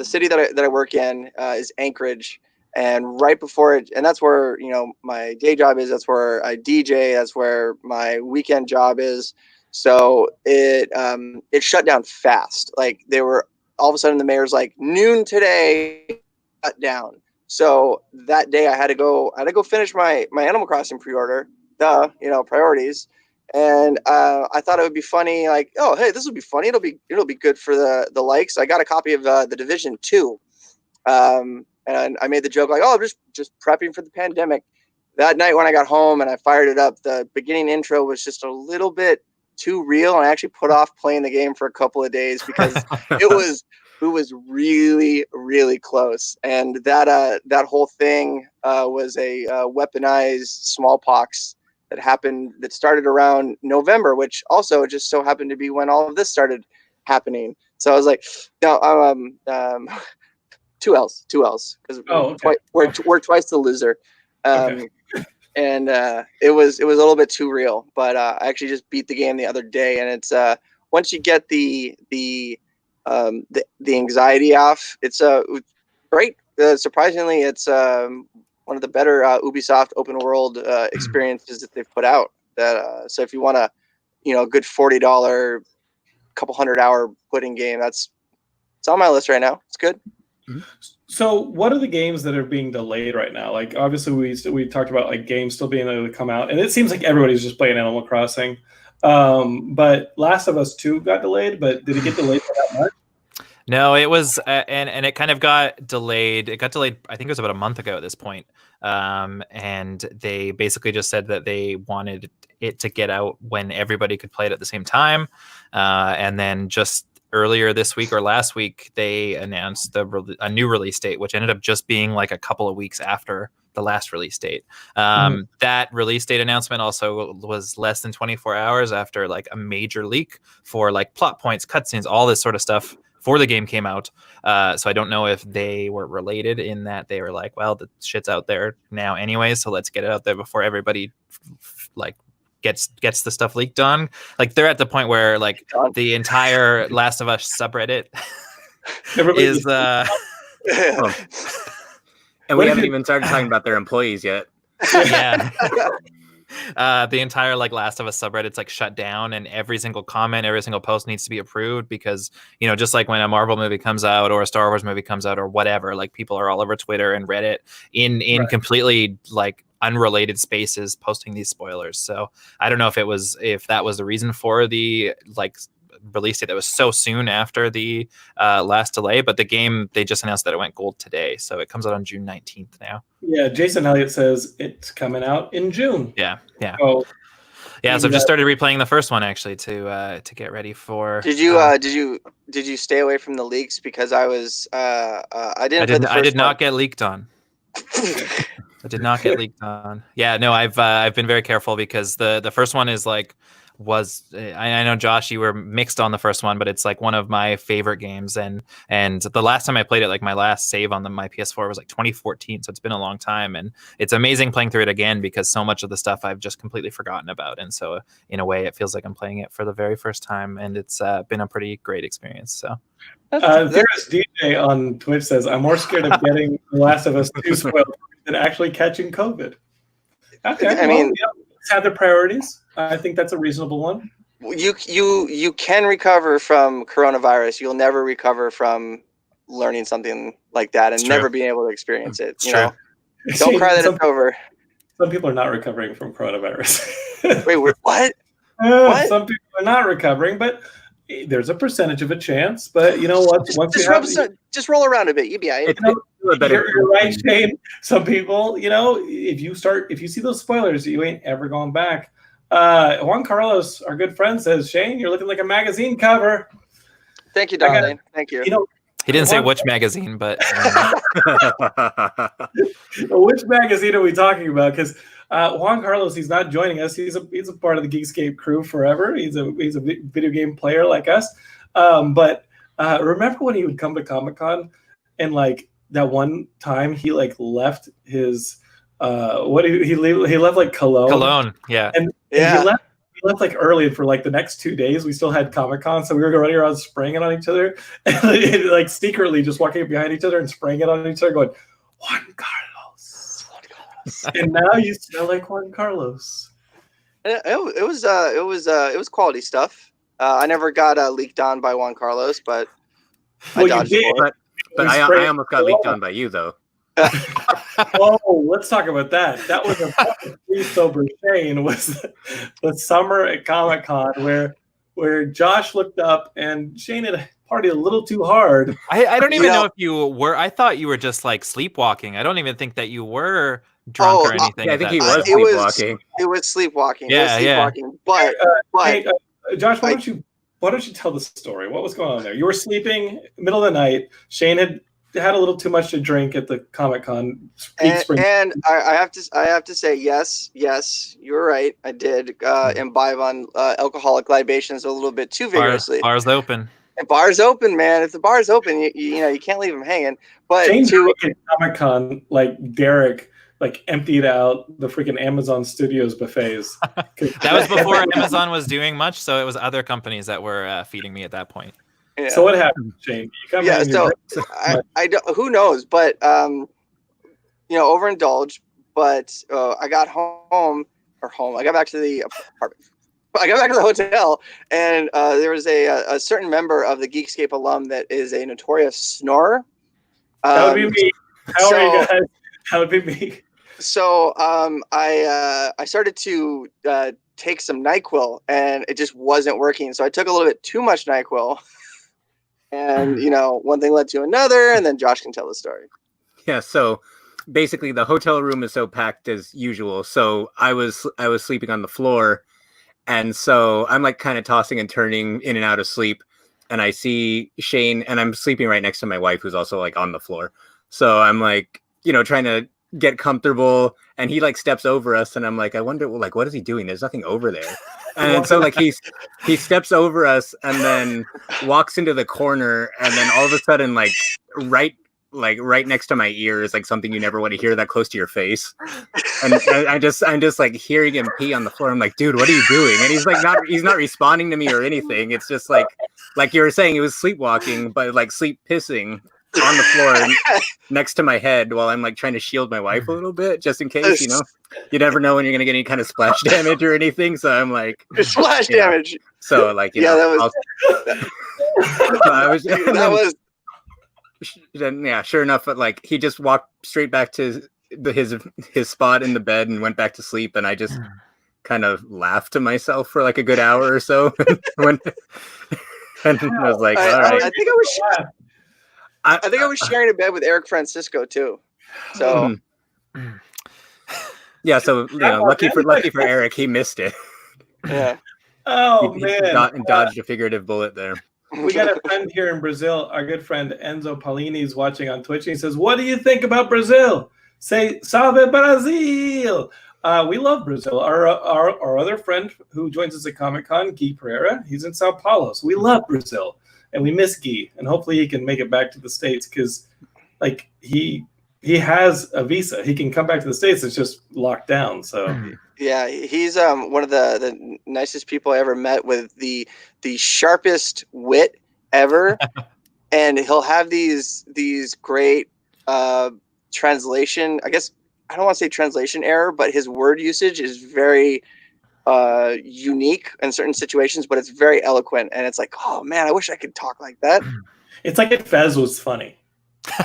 city that I work in is Anchorage, and right before it, and that's where my day job is. That's where I DJ. That's where my weekend job is. So it shut down fast. Like, they were all of a sudden, the mayor's like, noon today, shut down. So that day I had to go finish my Animal Crossing pre-order. Priorities. And I thought it would be funny, like, oh, hey, this will be funny. It'll be good for the likes. I got a copy of The Division 2. And I made the joke like, oh, I'm just prepping for the pandemic. That night when I got home and I fired it up, the beginning intro was just a little bit too real, and I actually put off playing the game for a couple of days because it was really, really close. And that whole thing was a weaponized smallpox that started around November, which also just so happened to be when all of this started happening. So I was like, no, two L's, because we're twice the loser. Okay. And it was a little bit too real, but I actually just beat the game the other day, and it's once you get the anxiety off, it's great. Surprisingly, it's one of the better Ubisoft open world experiences that they've put out. So if you want a good $40, couple 100-hour pudding game, it's on my list right now. It's good. So what are the games that are being delayed right now? Like, obviously we talked about like games still being able to come out, and it seems like everybody's just playing Animal Crossing. But Last of Us 2 got delayed, but did it get delayed for that much? No, it was, and it kind of got delayed. It got delayed, I think it was about a month ago at this point. And they basically just said that they wanted it to get out when everybody could play it at the same time. And then just earlier this week or last week, they announced a new release date, which ended up just being like a couple of weeks after the last release date. That release date announcement also was less than 24 hours after like a major leak for like plot points, cutscenes, all this sort of stuff for the game came out. So I don't know if they were related in that they were like, well, the shit's out there now anyway, so let's get it out there before everybody like gets the stuff leaked on. Like they're at the point where like the entire Last of Us subreddit is and we haven't even started talking about their employees yet. Yeah. The entire like Last of Us subreddit's like shut down, and every single comment, every single post needs to be approved because, just like when a Marvel movie comes out or a Star Wars movie comes out or whatever, like people are all over Twitter and Reddit in right. completely like unrelated spaces posting these spoilers. So I don't know if that was the reason for the like release date that was so soon after the last delay, but the game, they just announced that it went gold today, so it comes out on June 19th now. Yeah, Jason Elliott says it's coming out in June. Yeah. So I've just started replaying the first one actually to get ready for. Did you stay away from the leaks? Because I was I did not get leaked on. I did not get leaked on. Yeah, no, I've been very careful because the first one is like I know Josh, you were mixed on the first one, but it's like one of my favorite games, and the last time I played it, like my last save on my PS4 was like 2014, so it's been a long time, and it's amazing playing through it again because so much of the stuff I've just completely forgotten about, and so in a way it feels like I'm playing it for the very first time, and it's been a pretty great experience. So there's DJ on Twitch says I'm more scared of getting The Last of Us 2 spoiled than actually catching COVID. Okay, I mean, have their priorities. I think that's a reasonable one. You can recover from coronavirus. You'll never recover from learning something like that and never being able to experience it. Don't cry that it's over. Some people are not recovering from coronavirus. Wait, what? Some people are not recovering, but there's a percentage of a chance. But you know what? Just roll around a bit. You'll be all right. You're right, Shane. Some people, if you see those spoilers, you ain't ever going back. Juan Carlos, our good friend, says, Shane, you're looking like a magazine cover. Thank you, darling. Thank you. He didn't say which magazine, but which magazine are we talking about? Because Juan Carlos, he's not joining us. He's a part of the Geekscape crew forever. He's a video game player like us. But remember when he would come to Comic-Con and like that one time he like left his he left like cologne, yeah, and he left like early for like the next 2 days. We still had Comic-Con, so we were running around spraying it on each other, and like secretly just walking behind each other and spraying it on each other, going Juan Carlos. And now you smell like Juan Carlos. It was quality stuff. I never got leaked on by Juan Carlos, but I dodged it. But I almost got leaked on by you though. Oh, let's talk about that. That was a pretty sober Shane. Was the summer at Comic-Con where Josh looked up and Shane had partied a little too hard. I don't even know if you were. I thought you were just like sleepwalking. I don't even think that you were drunk or anything. Yeah, I think he was It sleepwalking. was sleepwalking. Yeah, it was sleepwalking. But Hey, Josh, why don't you tell the story? What was going on there? You were sleeping middle of the night. Shane had a little too much to drink at the Comic-Con. And I have to say yes, you're right. I did imbibe on alcoholic libations a little bit too vigorously. Bars open. And bars open, man. If the bar's open, you know you can't leave them hanging. But Shane at Comic-Con, like Derek, like emptied out the freaking Amazon Studios buffets. That was before Amazon was doing much, so it was other companies that were feeding me at that point. Yeah. So what happened, Shane? I don't. Who knows? But overindulged. But I got home. I got back to the apartment. I got back to the hotel, and there was a certain member of the Geekscape alum that is a notorious snorer. That would be me. How are you guys? That would be me. So I started to take some NyQuil, and it just wasn't working. So I took a little bit too much NyQuil, and one thing led to another, and then Josh can tell the story. Yeah. So basically, the hotel room is so packed as usual. So I was sleeping on the floor. And so I'm like kind of tossing and turning in and out of sleep. And I see Shane, and I'm sleeping right next to my wife, who's also like on the floor. So I'm like, trying to get comfortable. And he like steps over us. And I'm like, I wonder, well, like, what is he doing? There's nothing over there. And so like he steps over us and then walks into the corner. And then all of a sudden, like right next to my ear is like something you never want to hear that close to your face. And I'm just like hearing him pee on the floor. I'm like, dude, what are you doing? And he's not responding to me or anything. It's just like you were saying, it was sleepwalking, but like sleep pissing on the floor next to my head while I'm like trying to shield my wife a little bit just in case, you never know when you're going to get any kind of splash damage or anything. So I'm like, splash damage. So like, that was yeah, sure enough, but like he just walked straight back to his spot in the bed and went back to sleep, and I just kind of laughed to myself for like a good hour or so. and I was like, all right. I think I was sharing a bed with Eric Francisco too. So yeah, so lucky for Eric, he missed it. Yeah. Oh he man! Dodged a figurative bullet there. We got a friend here in Brazil. Our good friend Enzo Paulini is watching on Twitch. And he says, "What do you think about Brazil? Say Salve Brasil." We love Brazil. Our other friend who joins us at Comic-Con, Guy Pereira, he's in Sao Paulo. So we love Brazil, and we miss Guy. And hopefully he can make it back to the States because, like, he has a visa. He can come back to the States. It's just locked down. So. Yeah, he's one of the nicest people I ever met, with the sharpest wit ever, and he'll have these great translation. I guess I don't want to say translation error, but his word usage is very unique in certain situations, but it's very eloquent, and it's like, oh man, I wish I could talk like that. It's like if Fez was funny.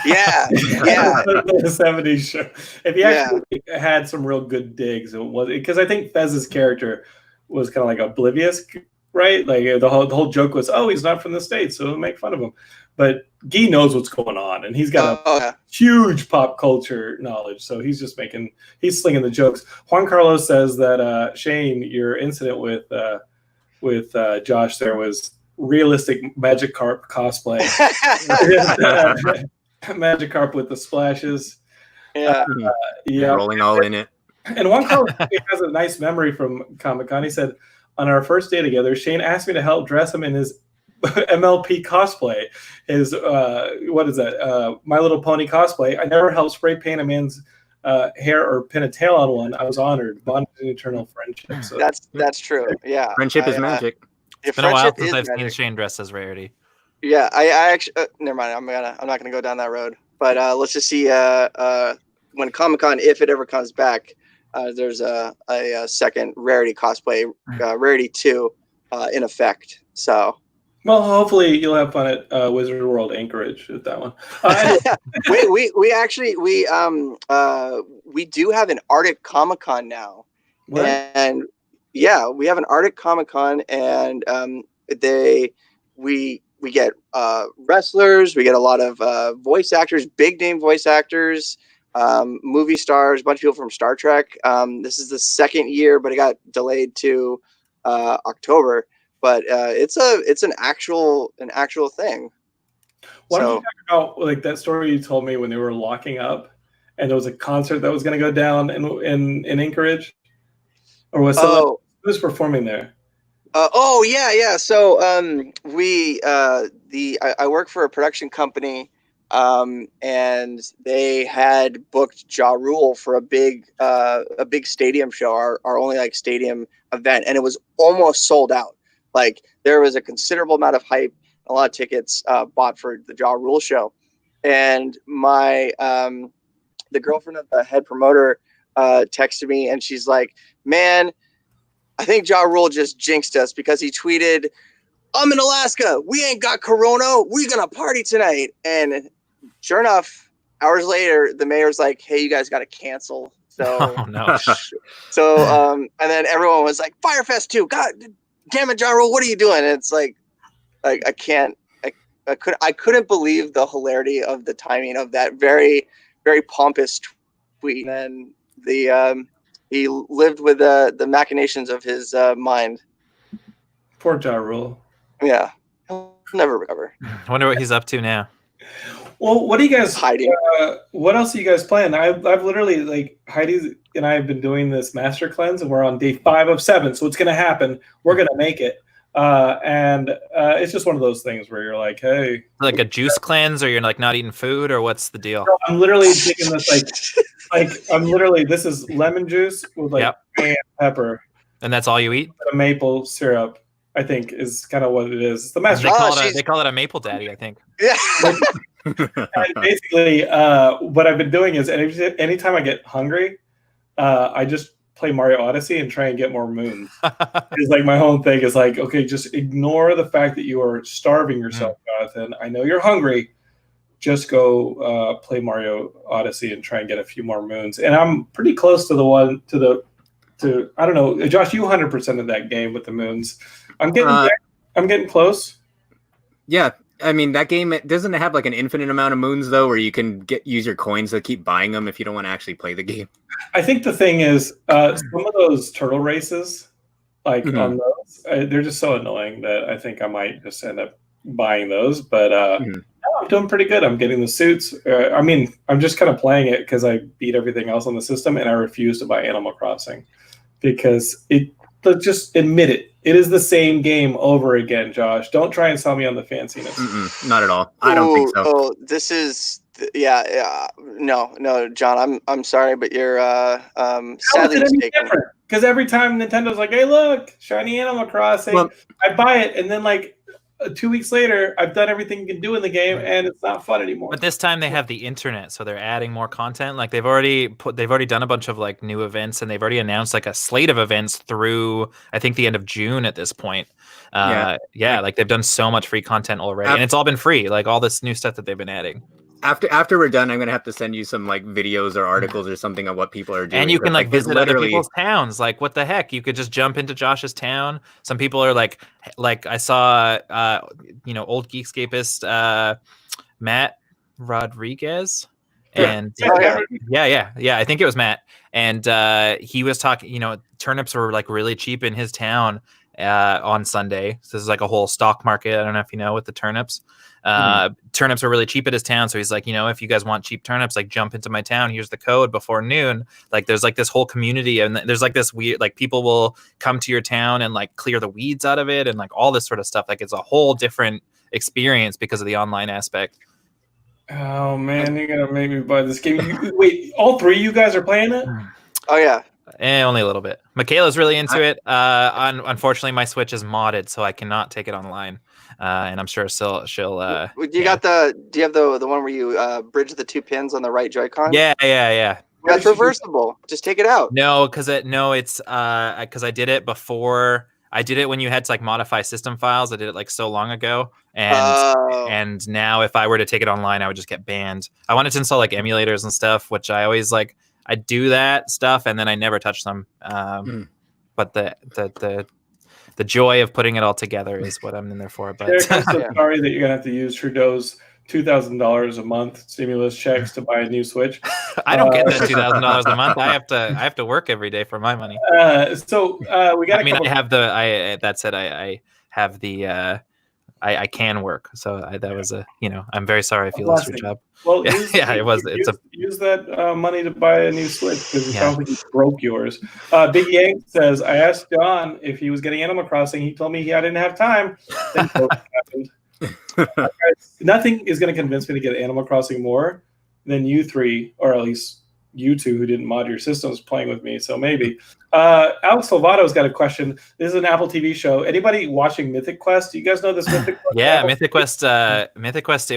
Yeah. The 70s show. If he actually had some real good digs, it was because I think Fez's character was kind of like oblivious, right? Like the whole joke was, oh, he's not from the States, so we'll make fun of him. But Guy knows what's going on, and he's got a huge pop culture knowledge, so he's slinging the jokes. Juan Carlos says that Shane, your incident with Josh there was realistic Magikarp cosplay. Magikarp with the splashes. Yeah. Rolling all in it. And Juan Carlos has a nice memory from Comic-Con. He said, on our first day together, Shane asked me to help dress him in his MLP cosplay. His, what is that? My Little Pony cosplay. I never helped spray paint a man's hair or pin a tail on one. I was honored. Bonded in eternal friendship. So that's true. Yeah. Friendship is magic. It's been a while since I've seen Shane dressed as Rarity. Yeah, I actually never mind. I'm not gonna go down that road. But let's just see. When Comic-Con, if it ever comes back, there's a second Rarity cosplay, Rarity 2, in effect. So Well, hopefully you'll have fun at Wizard World Anchorage at that one. Anyway, we do have an Arctic Comic-Con now. what? And yeah, we have an Arctic Comic-Con, and we get wrestlers, we get a lot of voice actors, big name voice actors, movie stars, a bunch of people from Star Trek. This is the second year, but it got delayed to October. But it's an actual thing. Why don't you talk about like that story you told me when they were locking up, and there was a concert that was going to go down in Anchorage, or was who was performing there? Yeah. So I work for a production company, and they had booked Ja Rule for a big stadium show, our only like stadium event, and it was almost sold out. Like there was a considerable amount of hype, a lot of tickets bought for the Ja Rule show, and my the girlfriend of the head promoter texted me, and she's like, "Man, I think Ja Rule just jinxed us because he tweeted, 'I'm in Alaska. We ain't got corona. We're gonna party tonight.'" And sure enough, hours later, the mayor's like, "Hey, you guys got to cancel." So, Oh, no. and then everyone was like, "Firefest 2. God damn it, Ja Rule, what are you doing?" And it's like I couldn't believe the hilarity of the timing of that very, very pompous tweet. And he lived with the machinations of his mind. Poor Ja Rule. Yeah, he'll never recover. I wonder what he's up to now. Well, what do you guys hiding? What else are you guys playing? I've literally, like, Heidi and I have been doing this master cleanse, and we're on day 5 of 7, so it's going to happen. We're going to make it, and it's just one of those things where you're like, hey, like a juice cleanse, or you're like not eating food, or what's the deal? No, I'm literally taking this this is lemon juice with like cayenne pepper, and that's all you eat. A maple syrup, I think, is kind of what it is. It's the master. They call it a maple daddy, I think. Yeah. And basically, what I've been doing is anytime I get hungry, I just play Mario Odyssey and try and get more moons. It's like my whole thing is like, okay, just ignore the fact that you are starving yourself, Jonathan. I know you're hungry. Just go play Mario Odyssey and try and get a few more moons. And I'm pretty close to I don't know, Josh, you 100% of that game with the moons. I'm getting close. Yeah. I mean, that game, it doesn't have like an infinite amount of moons though, where you can use your coins to keep buying them if you don't want to actually play the game. I think the thing is, some of those turtle races, like on those, they're just so annoying that I think I might just end up buying those. But no, I'm doing pretty good. I'm getting the suits. I mean, I'm just kind of playing it because I beat everything else on the system, and I refuse to buy Animal Crossing because just admit it. It is the same game over again, Josh. Don't try and sell me on the fanciness. Not at all. I don't think so. Oh, this is no, John. I'm sorry, but you're sadly mistaken. Because every time Nintendo's like, "Hey, look, shiny Animal Crossing," I buy it, and then like 2 weeks later, I've done everything you can do in the game, and it's not fun anymore. But this time they have the internet, so they're adding more content. Like they've already done a bunch of like new events, and they've already announced like a slate of events through I think the end of June at this point. Like they've done so much free content already, and it's all been free. Like all this new stuff that they've been adding. After we're done, I'm gonna have to send you some like videos or articles or something of what people are doing. And you can like visit other people's towns. Like what the heck? You could just jump into Josh's town. Some people are like I saw old Geekscapist Matt Rodriguez. And I think it was Matt. And he was talking, turnips were like really cheap in his town on Sunday. So this is like a whole stock market. I don't know if you know, with the turnips. Turnips are really cheap at his town, so he's like, if you guys want cheap turnips, like jump into my town, here's the code before noon. Like there's like this whole community, and there's like this weird, like people will come to your town and like clear the weeds out of it and like all this sort of stuff. Like it's a whole different experience because of the online aspect. Oh man, you're gonna make me buy this game. Wait, all 3 of you guys are playing it? Oh yeah. Only a little bit. Michaela's really into it. Unfortunately, my Switch is modded, so I cannot take it online. And I'm sure she'll. Do you have the one where you bridge the 2 pins on the right Joy-Con? Yeah. That's reversible. Just take it out. No, because I did it before I did it when you had to like modify system files. I did it like so long ago, and now if I were to take it online, I would just get banned. I wanted to install like emulators and stuff, which I always like. I do that stuff, and then I never touch them. But the joy of putting it all together is what I'm in there for. But Derek, I'm so sorry that you're gonna have to use Trudeau's $2,000 a month stimulus checks to buy a new Switch. I don't get that $2,000 a month. I have to work every day for my money. So we got. I mean, I have the. That said, I have the. I can work. So that was a. I'm very sorry if you lost your job. Well, it was. Use that money to buy a new Switch because it sounds like you broke yours. Big Yank says, I asked John if he was getting Animal Crossing. He told me I didn't have time. Then COVID happened. Nothing is going to convince me to get Animal Crossing more than you three, or at least you two who didn't mod your systems playing with me. So maybe. Alex Salvato's got a question. This is an Apple TV show. Anybody watching Mythic Quest? Do you guys know this Mythic Quest? Yeah, Mythic Quest. Mythic Quest.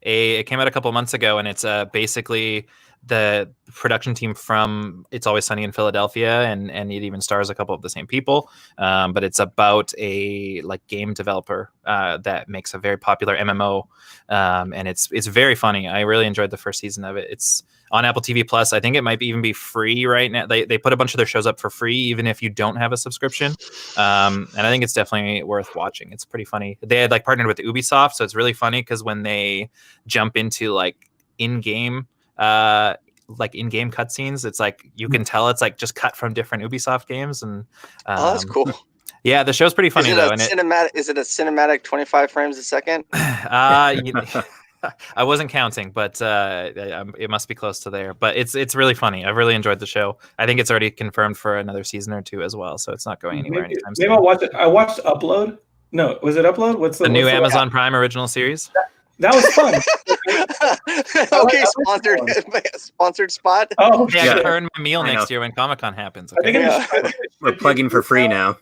It came out a couple months ago, and it's basically the production team from It's Always Sunny in Philadelphia, and it even stars a couple of the same people. But it's about a game developer that makes a very popular MMO, and it's very funny. I really enjoyed the first season of it. It's on Apple TV Plus. I think it might even be free right now. They put a bunch of their shows up for free, even if you don't have a subscription. And I think it's definitely worth watching. It's pretty funny. They had partnered with Ubisoft, so it's really funny because when they jump into in-game in-game cutscenes, it's you can tell it's just cut from different Ubisoft games. And that's cool. Yeah, the show's pretty funny though. Is it a cinematic 25 frames a second? I wasn't counting, but it must be close to there. But it's really funny. I've really enjoyed the show. I think it's already confirmed for another season or two as well, so it's not going anywhere anytime soon. Maybe I'll watch it. I watched Upload. No, was it Upload? What's the new Amazon Prime original series? That was fun. Okay, sponsored spot. Oh, yeah, I gotta earn my meal next year when Comic-Con happens. Okay? We're plugging for free now.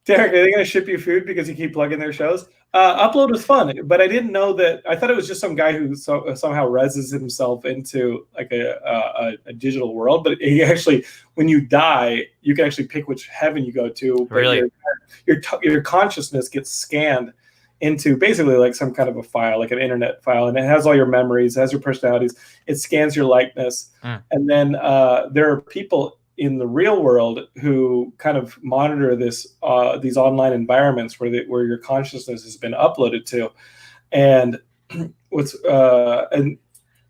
Derek, are they going to ship you food because you keep plugging their shows? Upload was fun, but I didn't know that. I thought it was just some guy who somehow reses himself into a digital world. But he actually, when you die, you can actually pick which heaven you go to. But really? Your consciousness gets scanned into basically some kind of a file, like an internet file, and it has all your memories, it has your personalities, it scans your likeness. And then there are people in the real world who kind of monitor these online environments where your consciousness has been uploaded to. And and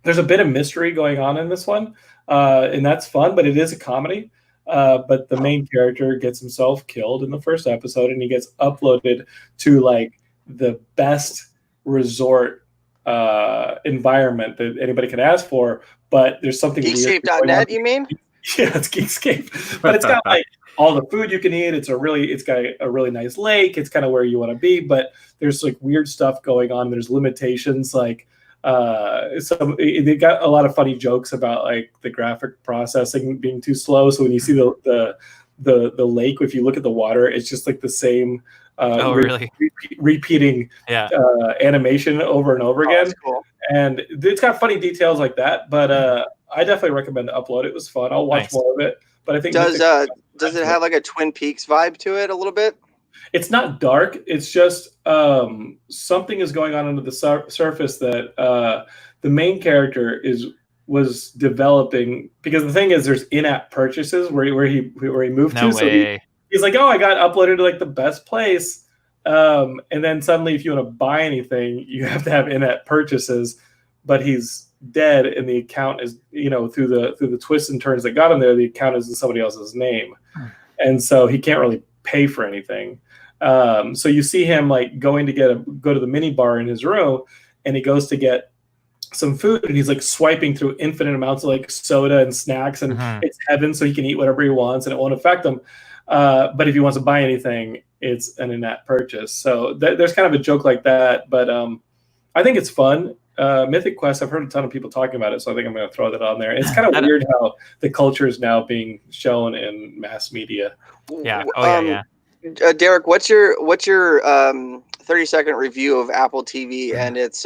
there's a bit of mystery going on in this one, and that's fun, but it is a comedy. But the main character gets himself killed in the first episode, and he gets uploaded to the best resort environment that anybody could ask for. But there's something Geekscape.net, you mean? Yeah, it's Geekscape, but it's got all the food you can eat. It's got a really nice lake. It's kind of where you want to be, but there's weird stuff going on. There's limitations, they got a lot of funny jokes about the graphic processing being too slow. So when you see the lake, if you look at the water, it's just the same really repeating animation over and over again. That's cool. And it's got funny details like that, but I definitely recommend Upload. It was fun. I'll watch more of it. But I think does it have a Twin Peaks vibe to it a little bit? It's not dark. It's just something is going on under the surface that the main character was developing, because the thing is, there's in-app purchases where he moved to. So he's like, oh, I got uploaded to the best place. And then suddenly, if you want to buy anything, you have to have in-app purchases. But he's dead, and the account is, through the twists and turns that got him there, the account is in somebody else's name, and so he can't really pay for anything. So you see him going to go to the mini bar in his room, and he goes to get some food, and he's swiping through infinite amounts of soda and snacks, and it's heaven, so he can eat whatever he wants, and it won't affect him. But if he wants to buy anything, it's an in-app purchase. So there's kind of a joke like that, but I think it's fun. Mythic Quest, I've heard a ton of people talking about it, so I think I'm going to throw that on there. It's kind of weird how the culture is now being shown in mass media. Yeah. Derek, what's your 30-second review of Apple TV and its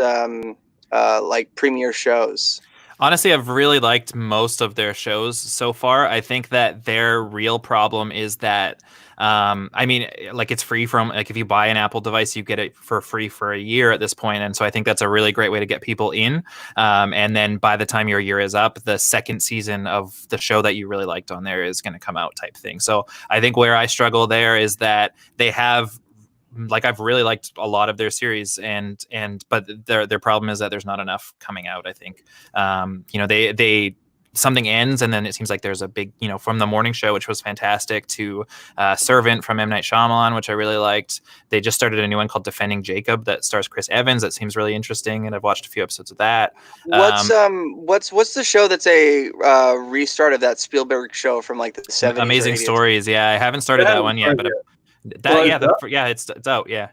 premiere shows? Honestly, I've really liked most of their shows so far. I think that their real problem is that I mean, like it's free from like if you buy an Apple device, you get it for free for a year at this point, and so I think that's a really great way to get people in. And then by the time your year is up, the second season of the show that you really liked on there is going to come out, type thing. So I think where I struggle there is that they have. Like I've really liked a lot of their series, but their problem is that there's not enough coming out. I think, they something ends and then it seems like there's a big, from the morning show, which was fantastic, to Servant from M. Night Shyamalan, which I really liked. They just started a new one called Defending Jacob that stars Chris Evans. That seems really interesting, and I've watched a few episodes of that. What's the show that's a restart of that Spielberg show from like the 70s? Amazing Stories. Yeah, I haven't started that one yet, but it's out. Yeah.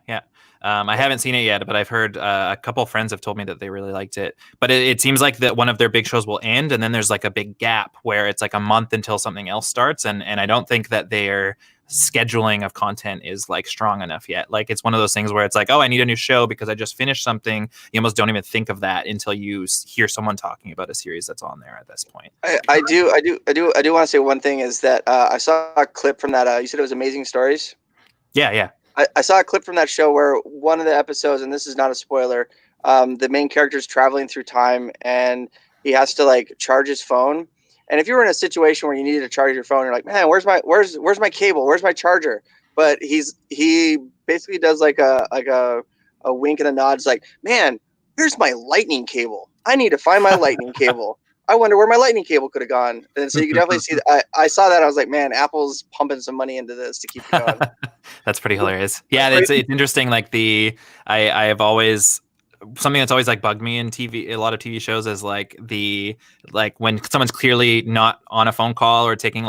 I haven't seen it yet, but I've heard a couple of friends have told me that they really liked it. But it seems like that one of their big shows will end, and then there's like a big gap where it's like a month until something else starts, and I don't think that their scheduling of content is like strong enough yet. Like it's one of those things where it's like, oh, I need a new show because I just finished something. You almost don't even think of that until you hear someone talking about a series that's on there at this point. I do want to say one thing is that I saw a clip from that. You said it was Amazing Stories. Yeah. I saw a clip from that show where one of the episodes, and this is not a spoiler, the main character is traveling through time and he has to like charge his phone. And if you were in a situation where you needed to charge your phone, you're like, man, where's my cable? Where's my charger? But he basically does like a wink and a nod. It's like, man, here's my lightning cable. I need to find my lightning cable. I wonder where my lightning cable could have gone. And so you can definitely see that. I saw that. I was like, man, Apple's pumping some money into this to keep it going. That's pretty hilarious. Yeah, it's interesting. Like I have always, something that's always like bugged me in TV, a lot of TV shows, is like when someone's clearly not on a phone call or taking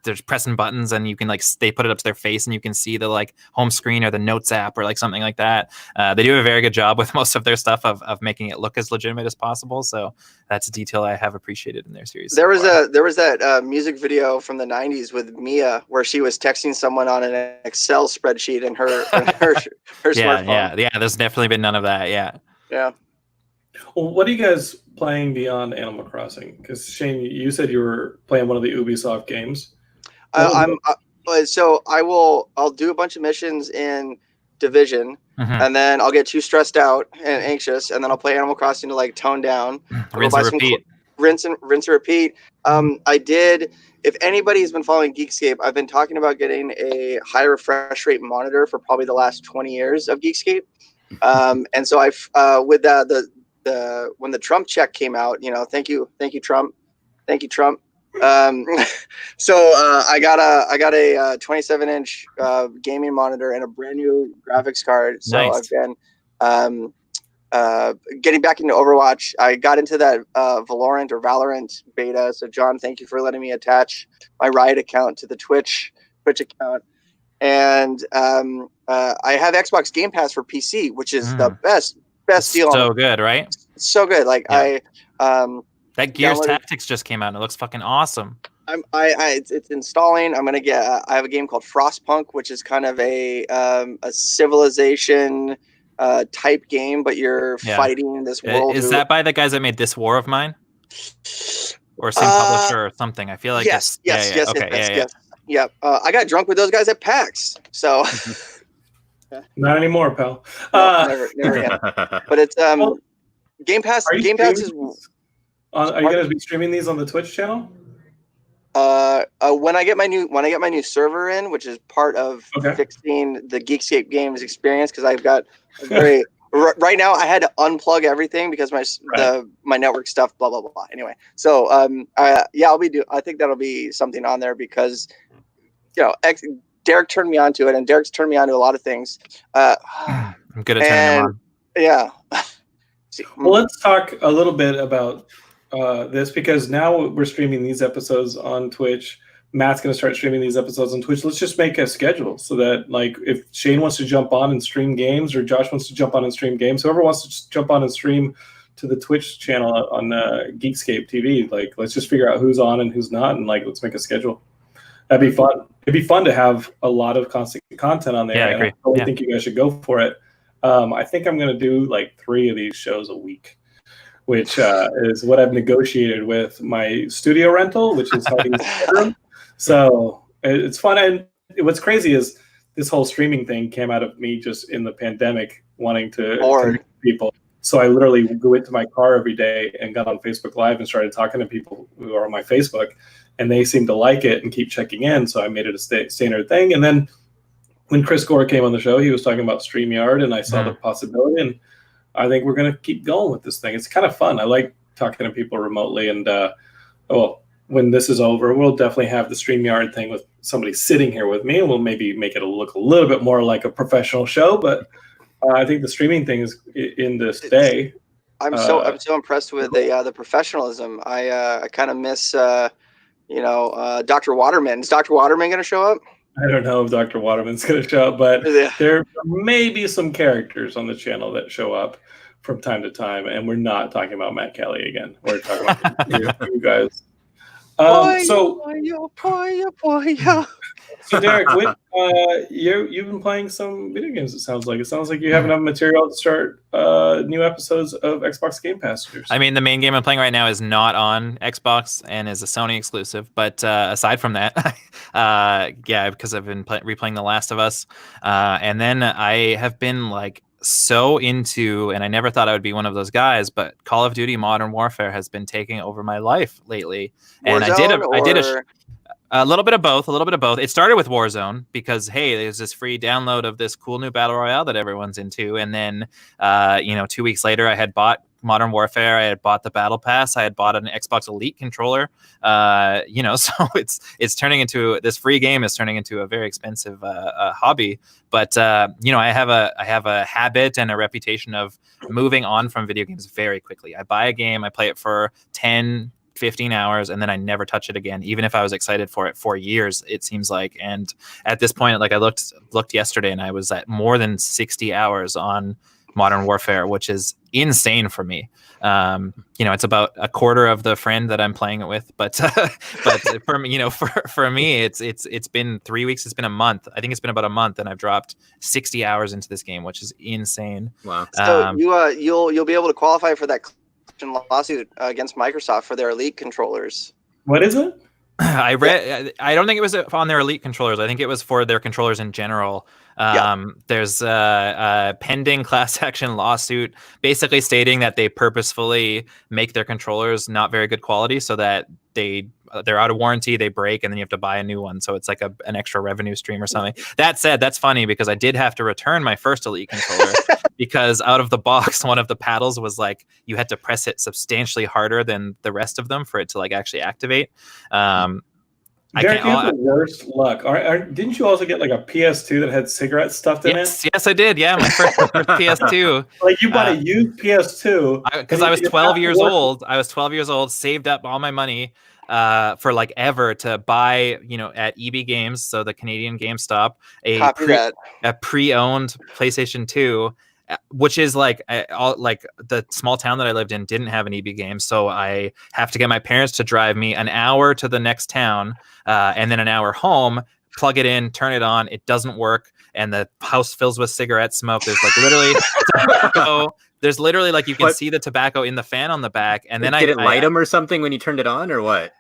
there's pressing buttons and you can they put it up to their face and you can see the like home screen or the notes app or like something like that. They do a very good job with most of their stuff of making it look as legitimate as possible. So that's a detail I have appreciated in their series. There was that music video from the 90s with Mia where she was texting someone on an Excel spreadsheet in her smartphone. Yeah. There's definitely been none of that. Yeah. Well, what are you guys playing beyond Animal Crossing? Because Shane, you said you were playing one of the Ubisoft games. I'll do a bunch of missions in Division, and then I'll get too stressed out and anxious, and then I'll play Animal Crossing to like tone down. Rinse and repeat. Rinse and repeat. I did. If anybody has been following Geekscape, I've been talking about getting a high refresh rate monitor for probably the last 20 years of Geekscape. And so I've with when the Trump check came out, thank you Trump. So I got a 27-inch gaming monitor and a brand new graphics card. So nice. I've been getting back into Overwatch. I got into that Valorant beta. So John, thank you for letting me attach my Riot account to the Twitch account. And I have Xbox Game Pass for PC, which is the best deal. So good, right? So good. Like that Gears Tactics just came out and it looks fucking awesome. It's installing. I'm gonna get. I have a game called Frostpunk, which is kind of a Civilization type game, but you're fighting in this world. Is that by the guys that made This War of Mine, or same publisher or something? I feel like yes. Okay. Yeah. I got drunk with those guys at PAX. So not anymore, pal. No, never yet. But it's Game Pass. Game Pass is. Are you going to be streaming these on the Twitch channel? When I get my new server in, which is part of fixing the Geekscape Games experience, because I've got right now I had to unplug everything because my network stuff, blah blah blah. Anyway, so I think that'll be something on there because Derek turned me onto it, and Derek's turned me onto a lot of things. I'm good at turning them on. Yeah. Well, let's talk a little bit about this, because now we're streaming these episodes on Twitch. Matt's going to start streaming these episodes on Twitch. Let's just make a schedule so that, like, if Shane wants to jump on and stream games, or Josh wants to jump on and stream games, whoever wants to just jump on and stream to the Twitch channel on Geekscape TV, like, let's just figure out who's on and who's not, and like, let's make a schedule. That'd be fun. It'd be fun to have a lot of constant content on there. Yeah, I agree. I totally think you guys should go for it. I think I'm going to do like 3 of these shows a week, which is what I've negotiated with my studio rental, which is Hardy's bedroom. So it's fun. And what's crazy is this whole streaming thing came out of me just in the pandemic wanting to meet people. So I literally went to my car every day and got on Facebook Live and started talking to people who are on my Facebook, and they seemed to like it and keep checking in. So I made it a standard thing. And then when Chris Gore came on the show, he was talking about StreamYard, and I saw the possibility, and I think we're going to keep going with this thing. It's kind of fun. I like talking to people remotely, and when this is over, we'll definitely have the StreamYard thing with somebody sitting here with me, and we'll maybe make it look a little bit more like a professional show. But I think the streaming thing is in this day. I'm so impressed with the professionalism. I kind of miss Dr. Waterman. Is Dr. Waterman going to show up? I don't know if Dr. Waterman's going to show up, but there may be some characters on the channel that show up from time to time, and we're not talking about Matt Kelly again. We're talking about you guys. So Derek, you've been playing some video games. It sounds like you have enough material to start new episodes of Xbox Game Pass. I mean, the main game I'm playing right now is not on Xbox and is a Sony exclusive. But aside from that, because I've been replaying The Last of Us, and then I have been like so into, and I never thought I would be one of those guys, but Call of Duty Modern Warfare has been taking over my life lately. And I did a little bit of both. It started with Warzone because, hey, there's this free download of this cool new battle royale that everyone's into. And then, 2 weeks later, I had bought Modern Warfare. I had bought the Battle Pass. I had bought an Xbox Elite controller. So it's turning into, this free game is turning into a very expensive hobby. But I have a habit and a reputation of moving on from video games very quickly. I buy a game, I play it for 10, 15 hours, and then I never touch it again, even if I was excited for it for years, it seems like. And at this point, like I looked yesterday and I was at more than 60 hours on Modern Warfare, which is insane for me. It's about a quarter of the friend that I'm playing it with, but for me, it's been 3 weeks. It's been a month. I think it's been about a month, and I've dropped 60 hours into this game, which is insane. Wow. So you'll be able to qualify for that lawsuit against Microsoft for their Elite controllers. What is it? I don't think it was on their Elite controllers. I think it was for their controllers in general. There's a pending class action lawsuit basically stating that they purposefully make their controllers not very good quality so that they're out of warranty, they break, and then you have to buy a new one. So it's like an extra revenue stream or something. That said, that's funny because I did have to return my first Elite controller because out of the box, one of the paddles was like, you had to press it substantially harder than the rest of them for it to like actually activate. Derek, you have the worst luck. Didn't you also get like a PS2 that had cigarettes stuffed in it? Yes, I did. Yeah, my first PS2. Like you bought a used PS2 because I was 12 years old. I was 12 years old, saved up all my money for like ever to buy, at EB Games, so the Canadian GameStop, a pre-owned PlayStation 2. Which is like the small town that I lived in didn't have an EB game, so I have to get my parents to drive me an hour to the next town, and then an hour home. Plug it in, turn it on. It doesn't work, and the house fills with cigarette smoke. There's like literally tobacco. There's literally like you can see the tobacco in the fan on the back, and then did it light them or something when you turned it on, or what?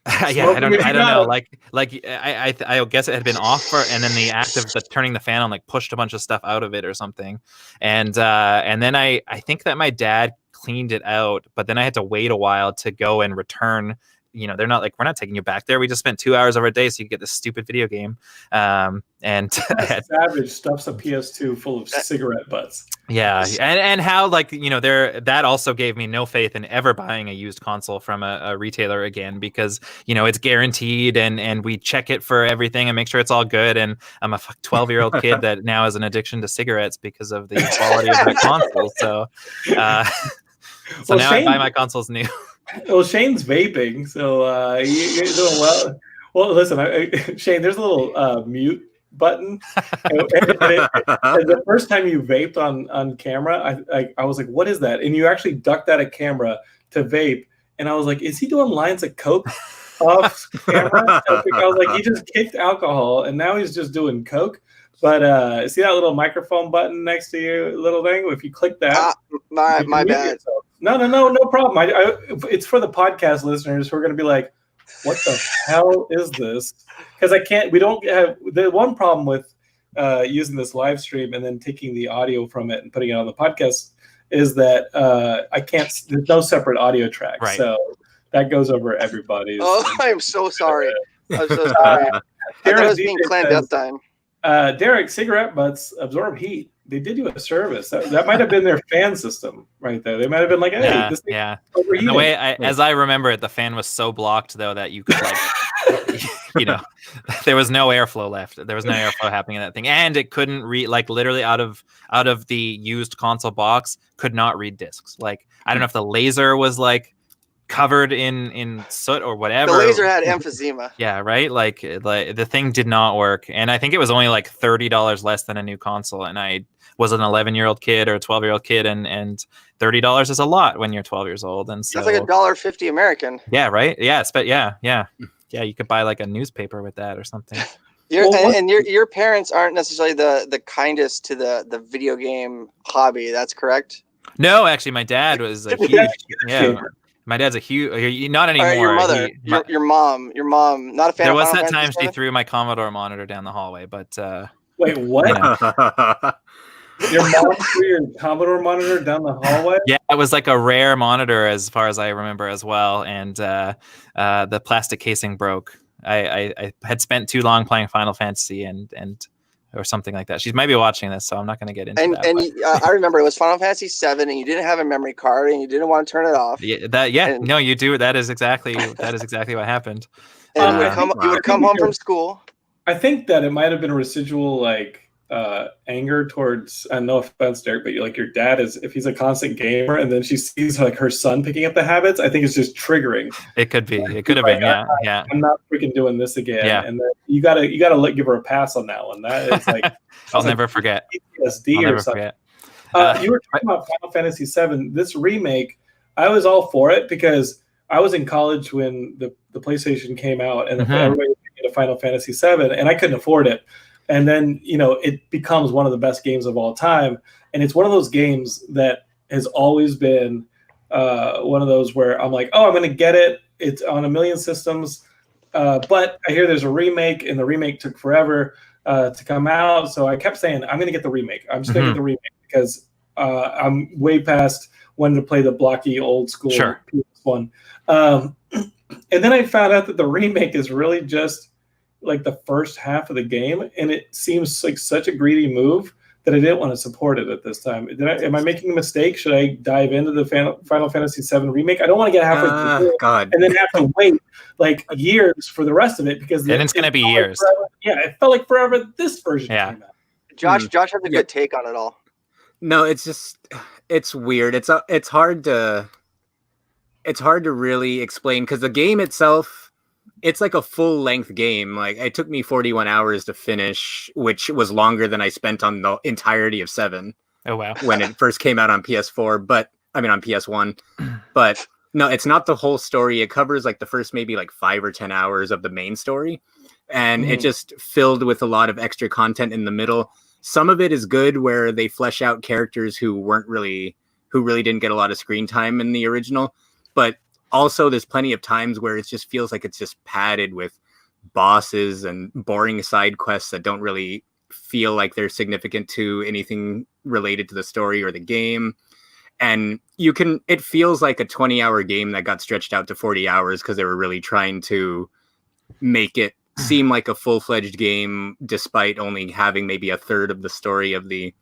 Yeah, I don't know. I guess it had been off and then the act of turning the fan on like pushed a bunch of stuff out of it or something. And then I think that my dad cleaned it out, but then I had to wait a while to go and return. They're not like, we're not taking you back there. We just spent 2 hours of our day so you get this stupid video game. And Savage stuffs a PS2 full of cigarette butts. Yeah, and how that also gave me no faith in ever buying a used console from a retailer again, because it's guaranteed and we check it for everything and make sure it's all good. And I'm a 12-year-old kid that now has an addiction to cigarettes because of the quality of my console. So now Shane, I buy my consoles new. Well, Shane's vaping, so you're doing well. Well, listen, Shane, there's a little mute button. And the first time you vaped on camera, I was like, what is that? And you actually ducked out of camera to vape. And I was like, is he doing lines of coke off camera? I was like, he just kicked alcohol and now he's just doing coke. But see that little microphone button next to your little thing? If you click that, my bad. No problem. It's for the podcast listeners who are going to be like, what the hell is this? Because we don't have the one problem with using this live stream and then taking the audio from it and putting it on the podcast is that I can't. There's no separate audio track, Right. so that goes over everybody's. Oh, I'm so sorry. I'm so sorry. I thought it was being clandestine. Derek, cigarette butts absorb heat. They did you a service. That might have been their fan system right there. They might have been like, hey, this thing overheating. The way as I remember it, the fan was so blocked though that you could like, there was no airflow left. There was no airflow happening in that thing, and it couldn't read literally out of the used console box could not read discs. Like I don't know if the laser was like covered in soot or whatever. The laser had emphysema. Yeah, right. Like the thing did not work, and I think it was only like $30 less than a new console, and I was an 11-year-old kid or a 12-year-old kid, and $30 is a lot when you're 12 years old, and so that's like $1.50 American. Yeah, right. Yeah, but yeah. You could buy like a newspaper with that or something. Your parents aren't necessarily the kindest to the video game hobby. That's correct. No, actually, my dad was a huge. Yeah, my dad's a huge. Not anymore. Right, your mother, your mom, not a fan. There of was Final that time Fantasy she threw my Commodore monitor down the hallway, but wait, what? Your mom threw your Commodore monitor down the hallway? Yeah, it was like a rare monitor as far as I remember as well, and the plastic casing broke. I had spent too long playing Final Fantasy and or something like that. She might be watching this, so I'm not going to get into that. And I remember it was Final Fantasy 7, and you didn't have a memory card, and you didn't want to turn it off. No, you do. That is exactly what happened. And you would come home from school. I think that it might have been a residual like anger towards, no offense, Derek, but like your dad is, if he's a constant gamer and then she sees like her son picking up the habits, I think it's just triggering. It could be. It could have been. Yeah. I'm not freaking doing this again. Yeah. And then you gotta give her a pass on that one. That is like I'll never forget. PTSD or something. You were talking about Final Fantasy VII. This remake, I was all for it because I was in college when the PlayStation came out and everybody was getting a Final Fantasy VII, and I couldn't afford it. And then, it becomes one of the best games of all time. And it's one of those games that has always been one of those where I'm like, oh, I'm going to get it. It's on a million systems. But I hear there's a remake, and the remake took forever to come out. So I kept saying, I'm going to get the remake. I'm just going to get the remake because I'm way past wanting to play the blocky old school PS1. And then I found out that the remake is really just like the first half of the game, and it seems like such a greedy move that I didn't want to support it at this time. Am I making a mistake? Should I dive into the Final Fantasy VII remake? I don't want to get halfway through it and then have to wait like years for the rest of it because it's going to be years. Like it felt like forever this version came out. Josh has a good take on it all. No, it's weird. It's hard to really explain because the game itself, it's like a full-length game. Like it took me 41 hours to finish, which was longer than I spent on the entirety of 7. Oh wow! When it first came out on PS4, on PS1. But no, it's not the whole story. It covers like the first maybe like 5 or 10 hours of the main story, and it just filled with a lot of extra content in the middle. Some of it is good, where they flesh out characters who really didn't get a lot of screen time in the original, but also, there's plenty of times where it just feels like it's just padded with bosses and boring side quests that don't really feel like they're significant to anything related to the story or the game. And it feels like a 20-hour game that got stretched out to 40 hours because they were really trying to make it seem like a full-fledged game, despite only having maybe a third of the story of the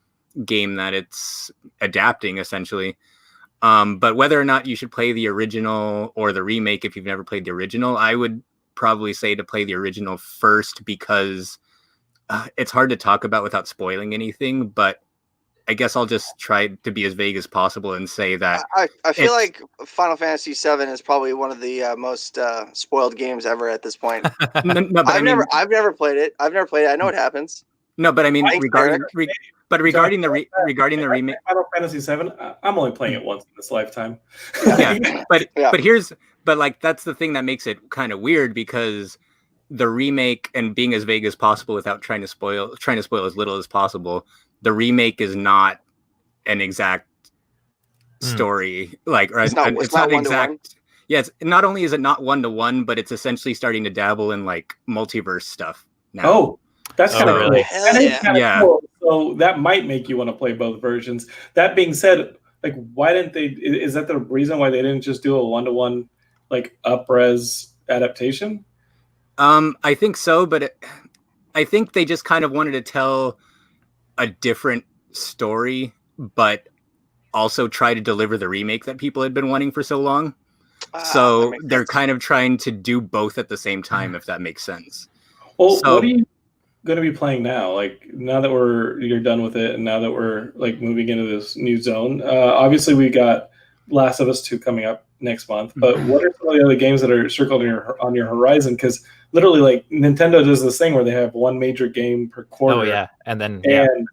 game that it's adapting, essentially. But whether or not you should play the original or the remake, if you've never played the original, I would probably say to play the original first because it's hard to talk about without spoiling anything. But I guess I'll just try to be as vague as possible and say that I feel like Final Fantasy VII is probably one of the most spoiled games ever at this point. I've never played it. I know what happens. No, but I mean, regarding the remake, Final Fantasy VII, I'm only playing it once in this lifetime. But like that's the thing that makes it kind of weird because the remake, and being as vague as possible without trying to spoil as little as possible, the remake is not an exact story. Like it's not exact. Yeah, it's not only is it not 1-to-1, but it's essentially starting to dabble in like multiverse stuff now. Oh, that's kind of really? cool. Hell That is yeah. kind of Yeah. cool. So that might make you want to play both versions. That being said, like, why didn't they? Is that the reason why they didn't just do a 1-to-1 like up-res adaptation? I think so, but I think they just kind of wanted to tell a different story, but also try to deliver the remake that people had been wanting for so long. That So makes they're sense. kind of trying to do both at the same time, if that makes sense. Well, So- what are you going to be playing now? Like, now that you're done with it, and now that we're like moving into this new zone. Obviously, we got Last of Us 2 coming up next month. But what are some of the other games that are circled on your horizon? Because literally, like, Nintendo does this thing where they have one major game per quarter. Oh yeah, and then And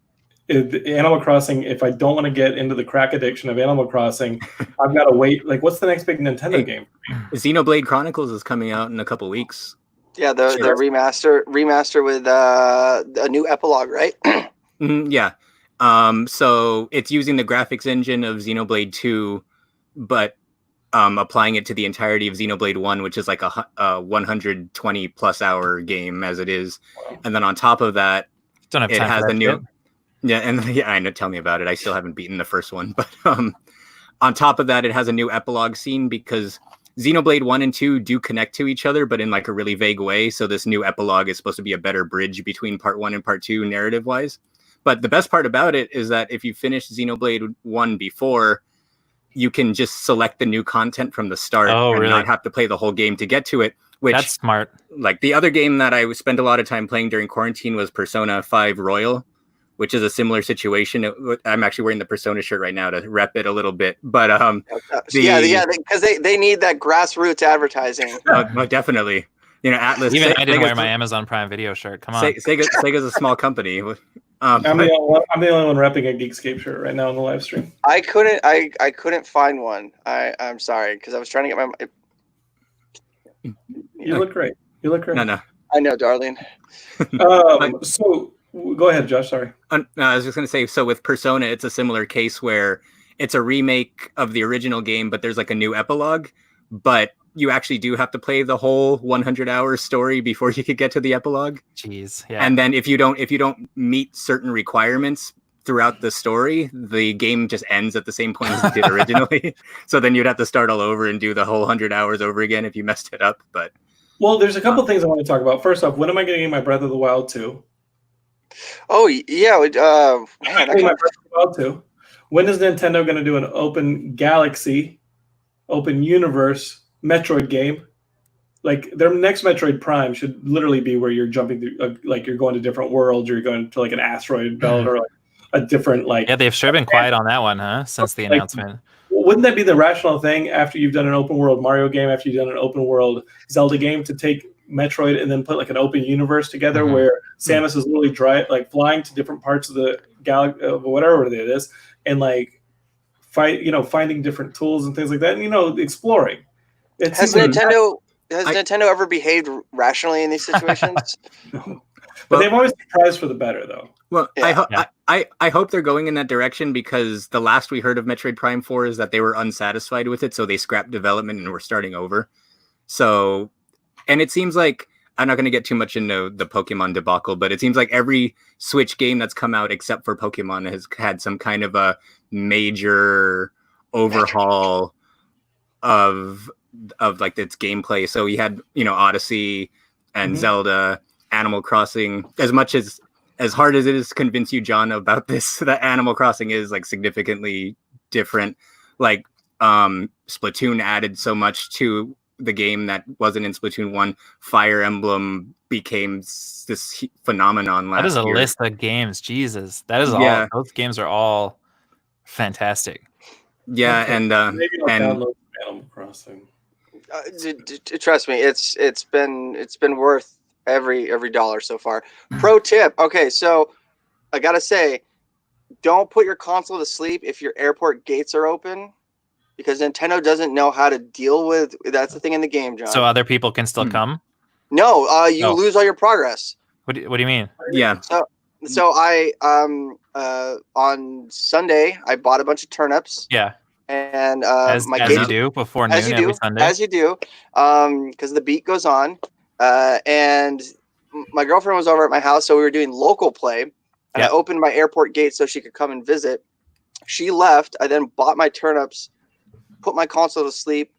Animal Crossing, if I don't want to get into the crack addiction of Animal Crossing, I've got to wait. Like, what's the next big Nintendo Hey. game? Xenoblade Chronicles is coming out in a couple weeks. Yeah, the remaster with a new epilogue, right? Yeah. So it's using the graphics engine of Xenoblade 2, but applying it to the entirety of Xenoblade 1, which is like a 120 plus hour game as it is. And then on top of that, don't have it time has for that a new shit. Yeah, and yeah, I know. Tell me about it. I still haven't beaten the first one, but on top of that, it has a new epilogue scene because Xenoblade 1 and 2 do connect to each other, but in like a really vague way. So this new epilogue is supposed to be a better bridge between part 1 and part 2 narrative wise. But the best part about it is that if you finish Xenoblade 1 before, you can just select the new content from the start and not have to play the whole game to get to it. Which, that's smart. Like the other game that I spent a lot of time playing during quarantine was Persona 5 Royal, which is a similar situation. I'm actually wearing the Persona shirt right now to rep it a little bit, but because they need that grassroots advertising. Definitely. You know, Atlas. Even I didn't wear my Amazon Prime Video shirt. Come on, Sega's a small company. I'm the only one repping a Geekscape shirt right now on the live stream. I couldn't find one. I'm sorry because I was trying to get my. You look great. You look great. No. I know, darling. So go ahead, Josh. Sorry. I was just going to say, so with Persona, it's a similar case where it's a remake of the original game, but there's like a new epilogue, but you actually do have to play the whole 100-hour story before you could get to the epilogue. Jeez, yeah. And then if you don't meet certain requirements throughout the story, the game just ends at the same point as it did originally. So then you'd have to start all over and do the whole 100 hours over again if you messed it up. But well, there's a couple things I want to talk about. First off, when am I getting my Breath of the Wild 2? Oh yeah, man, my Breath of the Wild 2. When is Nintendo going to do an open galaxy, open universe Metroid game? Like their next Metroid Prime should literally be where you're jumping through, like you're going to different worlds, or you're going to like an asteroid belt, or like a different like. Yeah, they've sure been quiet on that one, huh? Since the announcement. Wouldn't that be the rational thing after you've done an open world Mario game, after you've done an open world Zelda game, to take Metroid and then put like an open universe together where Samus is literally flying to different parts of the galaxy, whatever it is, and like finding different tools and things like that, and exploring. Has Nintendo ever behaved rationally in these situations? No. But they've always surprised for the better, though. Well, yeah. I hope they're going in that direction, because the last we heard of Metroid Prime 4 is that they were unsatisfied with it, so they scrapped development and were starting over. So, and it seems like, I'm not going to get too much into the Pokemon debacle, but it seems like every Switch game that's come out except for Pokemon has had some kind of a major overhaul of like its gameplay. So we had, Odyssey and Zelda, Animal Crossing. As hard as it is to convince you, John, about this, that Animal Crossing is like significantly different. Like Splatoon added so much to the game that wasn't in Splatoon 1. Fire Emblem became this phenomenon last year. That is a list of games. Jesus. That is all. Those games are all fantastic. Yeah, okay. and maybe I'll download Animal Crossing. Trust me, it's been worth every dollar so far. Pro tip. Okay, so I gotta say, don't put your console to sleep if your airport gates are open, because Nintendo doesn't know how to deal with. That's the thing in the game, John. So other people can still come? No, you lose all your progress. What do you mean? Yeah. So I on Sunday I bought a bunch of turnips. Yeah. And and as my you gates, do before noon as you every do, Sunday. as you do, because the beat goes on, and my girlfriend was over at my house, so we were doing local play, and I Yep. opened my airport gate so she could come and visit. She left. I then bought my turnips, put my console to sleep,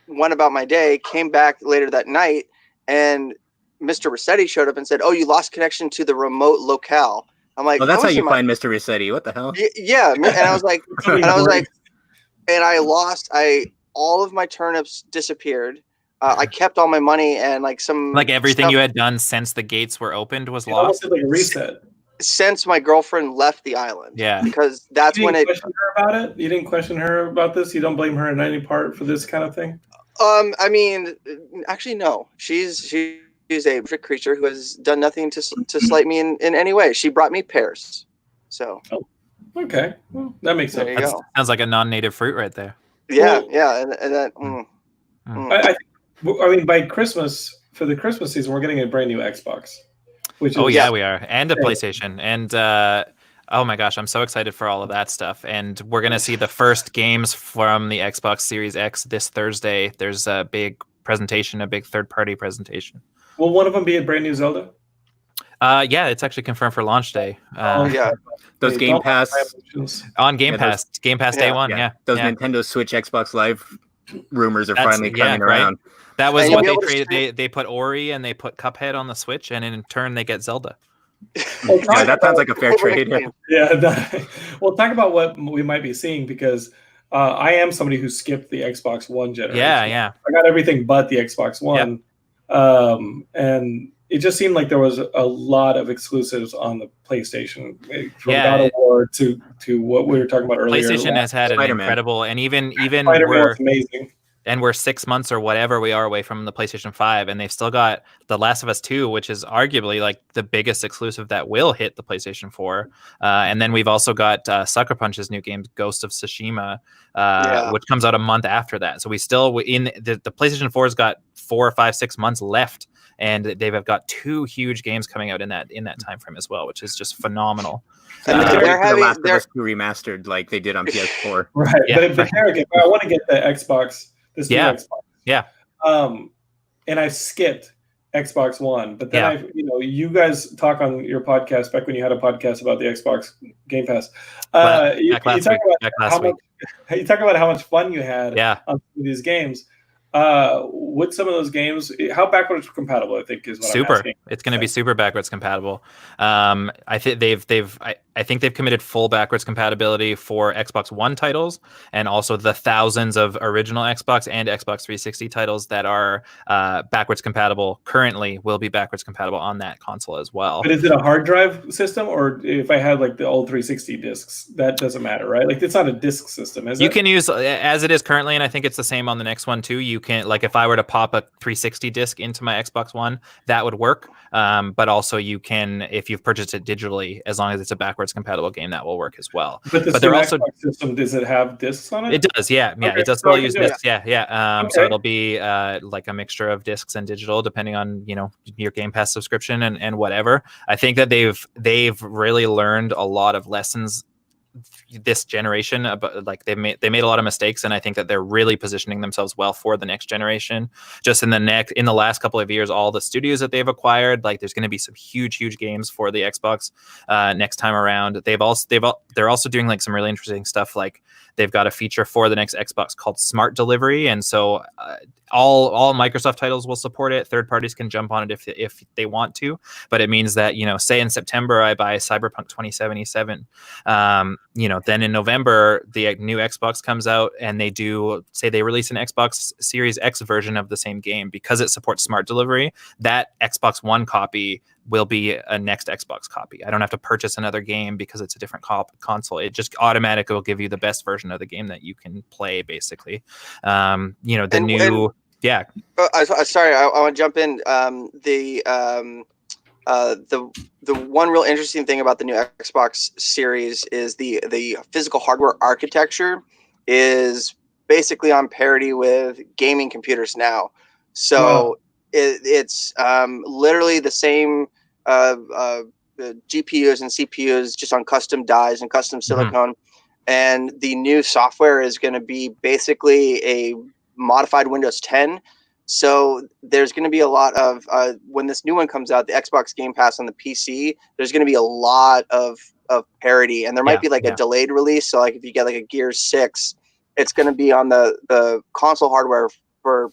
went about my day, came back later that night, and Mr. Rossetti showed up and said, "Oh, you lost connection to the remote locale." I'm like, Oh, that's I how was you in my find Mr. Rossetti. What the hell? yeah, and I was like, Something boring. and I lost. All of my turnips disappeared. I kept all my money and like some Like everything stuff you had done since the gates were opened was It almost lost. did like a reset. since my girlfriend left the island. Yeah. because You that's when didn't it. question her about it? You didn't question her about this? You don't blame her in any part for this kind of thing? I mean, actually, no. She's a perfect creature who has done nothing to slight me in any way. She brought me pears, so Okay, well, that makes there sense. you That go. sounds like a non-native fruit right there. Yeah, Well- yeah, and that. I mean, by Christmas, for the Christmas season, we're getting a brand new Xbox. Which Oh is, yeah, we are, and a Yeah. PlayStation, and oh my gosh, I'm so excited for all of that stuff. And we're gonna see the first games from the Xbox Series X this Thursday. There's a big presentation, a big third-party presentation. Will one of them be a brand new Zelda? Yeah, it's actually confirmed for launch day. Yeah. Those Hey, Game don't have Pass, ambitions. On Game Yeah, Pass, Game Pass day yeah, one. Yeah, those yeah. Nintendo Switch, Xbox Live rumors are That's- finally yeah, coming right? around. That was And you'll what be they able to created. stream- They put Ori and they put Cuphead on the Switch, and in turn they get Zelda. Well, Yeah, talk that sounds like a fair Over trade. next game. Yeah. Well, talk about what we might be seeing, because I am somebody who skipped the Xbox One generation. Yeah. I got everything but the Xbox One. And it just seemed like there was a lot of exclusives on the PlayStation, from Yeah, God of War to what we were talking about earlier. PlayStation has had an Spider-Man. incredible, and even Spider-Man we're was amazing. and we're 6 months or whatever we are away from the PlayStation 5, and they've still got The Last of Us 2, which is arguably like the biggest exclusive that will hit the PlayStation 4. And then we've also got Sucker Punch's new game, Ghost of Tsushima, which comes out a month after that. So we still in the PlayStation 4's got 4, 5, 6 months left, and they've got 2 huge games coming out in that time frame as well, which is just phenomenal. And They're they're having Last of Us 2 remastered like they did on PS4. Right. Yeah, but Derek, if I want to get the Xbox, this new Yeah. Xbox. Yeah. And I skipped Xbox One, but then you guys talk on your podcast back when you had a podcast about the Xbox Game Pass. You talk about how much fun you had Yeah. on these games. With some of those games, how backwards compatible, I think, is what I'm Super. asking. It's going to be super backwards compatible. I think I think they've committed full backwards compatibility for Xbox One titles, and also the thousands of original Xbox and Xbox 360 titles that are backwards compatible currently will be backwards compatible on that console as well. But is it a hard drive system, or if I had like the old 360 discs, that doesn't matter, right? Like, it's not a disc system, is it? You can use as it is currently, and I think it's the same on the next one too. You can, like, if I were to pop a 360 disc into my Xbox One, that would work. But also you can, if you've purchased it digitally, as long as it's a backwards compatible game, that will work as well. But they're also Xbox system, does it have discs on it? It does, yeah, Okay, it does so I still can use do it. discs, yeah. So Okay. it'll be like a mixture of discs and digital, depending on your Game Pass subscription and whatever. I think that they've really learned a lot of lessons this generation, but like they made a lot of mistakes, and I think that they're really positioning themselves well for the next generation. Just in the last couple of years, all the studios that they've acquired, like there's going to be some huge games for the Xbox next time around. They're also doing like some really interesting stuff. Like they've got a feature for the next Xbox called Smart Delivery, and so all Microsoft titles will support it. Third parties can jump on it if they want to, but it means that say in September I buy Cyberpunk 2077, then in November the new Xbox comes out, and they release an Xbox Series X version of the same game. Because it supports Smart Delivery, that Xbox One copy will be a next Xbox copy. I don't have to purchase another game because it's a different console. It just automatically will give you the best version of the game that you can play, basically. Sorry, I want to jump in. The one real interesting thing about the new Xbox Series is the physical hardware architecture is basically on parity with gaming computers now. So it's literally the same GPUs and CPUs, just on custom dies and custom silicone. and the new software is going to be basically a modified Windows 10. So there's going to be a lot of when this new one comes out, the Xbox Game Pass on the PC, there's going to be a lot of parity, and there might be like a delayed release. So like if you get like a Gears 6, it's going to be on the console hardware for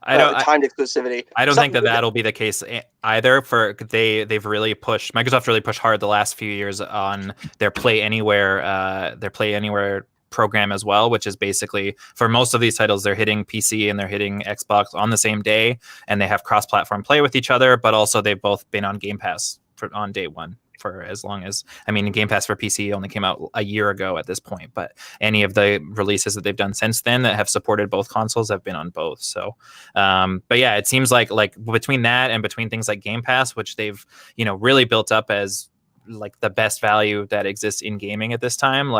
timed exclusivity. I don't think that'll be the case either. They've really pushed, Microsoft really pushed hard the last few years on their Play Anywhere program as well, which is basically for most of these titles, they're hitting PC and they're hitting Xbox on the same day, and they have cross-platform play with each other, but also they've both been on Game Pass on day one for as long as, Game Pass for PC only came out a year ago at this point, but any of the releases that they've done since then that have supported both consoles have been on both. So, but yeah, it seems like between that and between things like Game Pass, which they've, really built up as like the best value that exists in gaming at this time,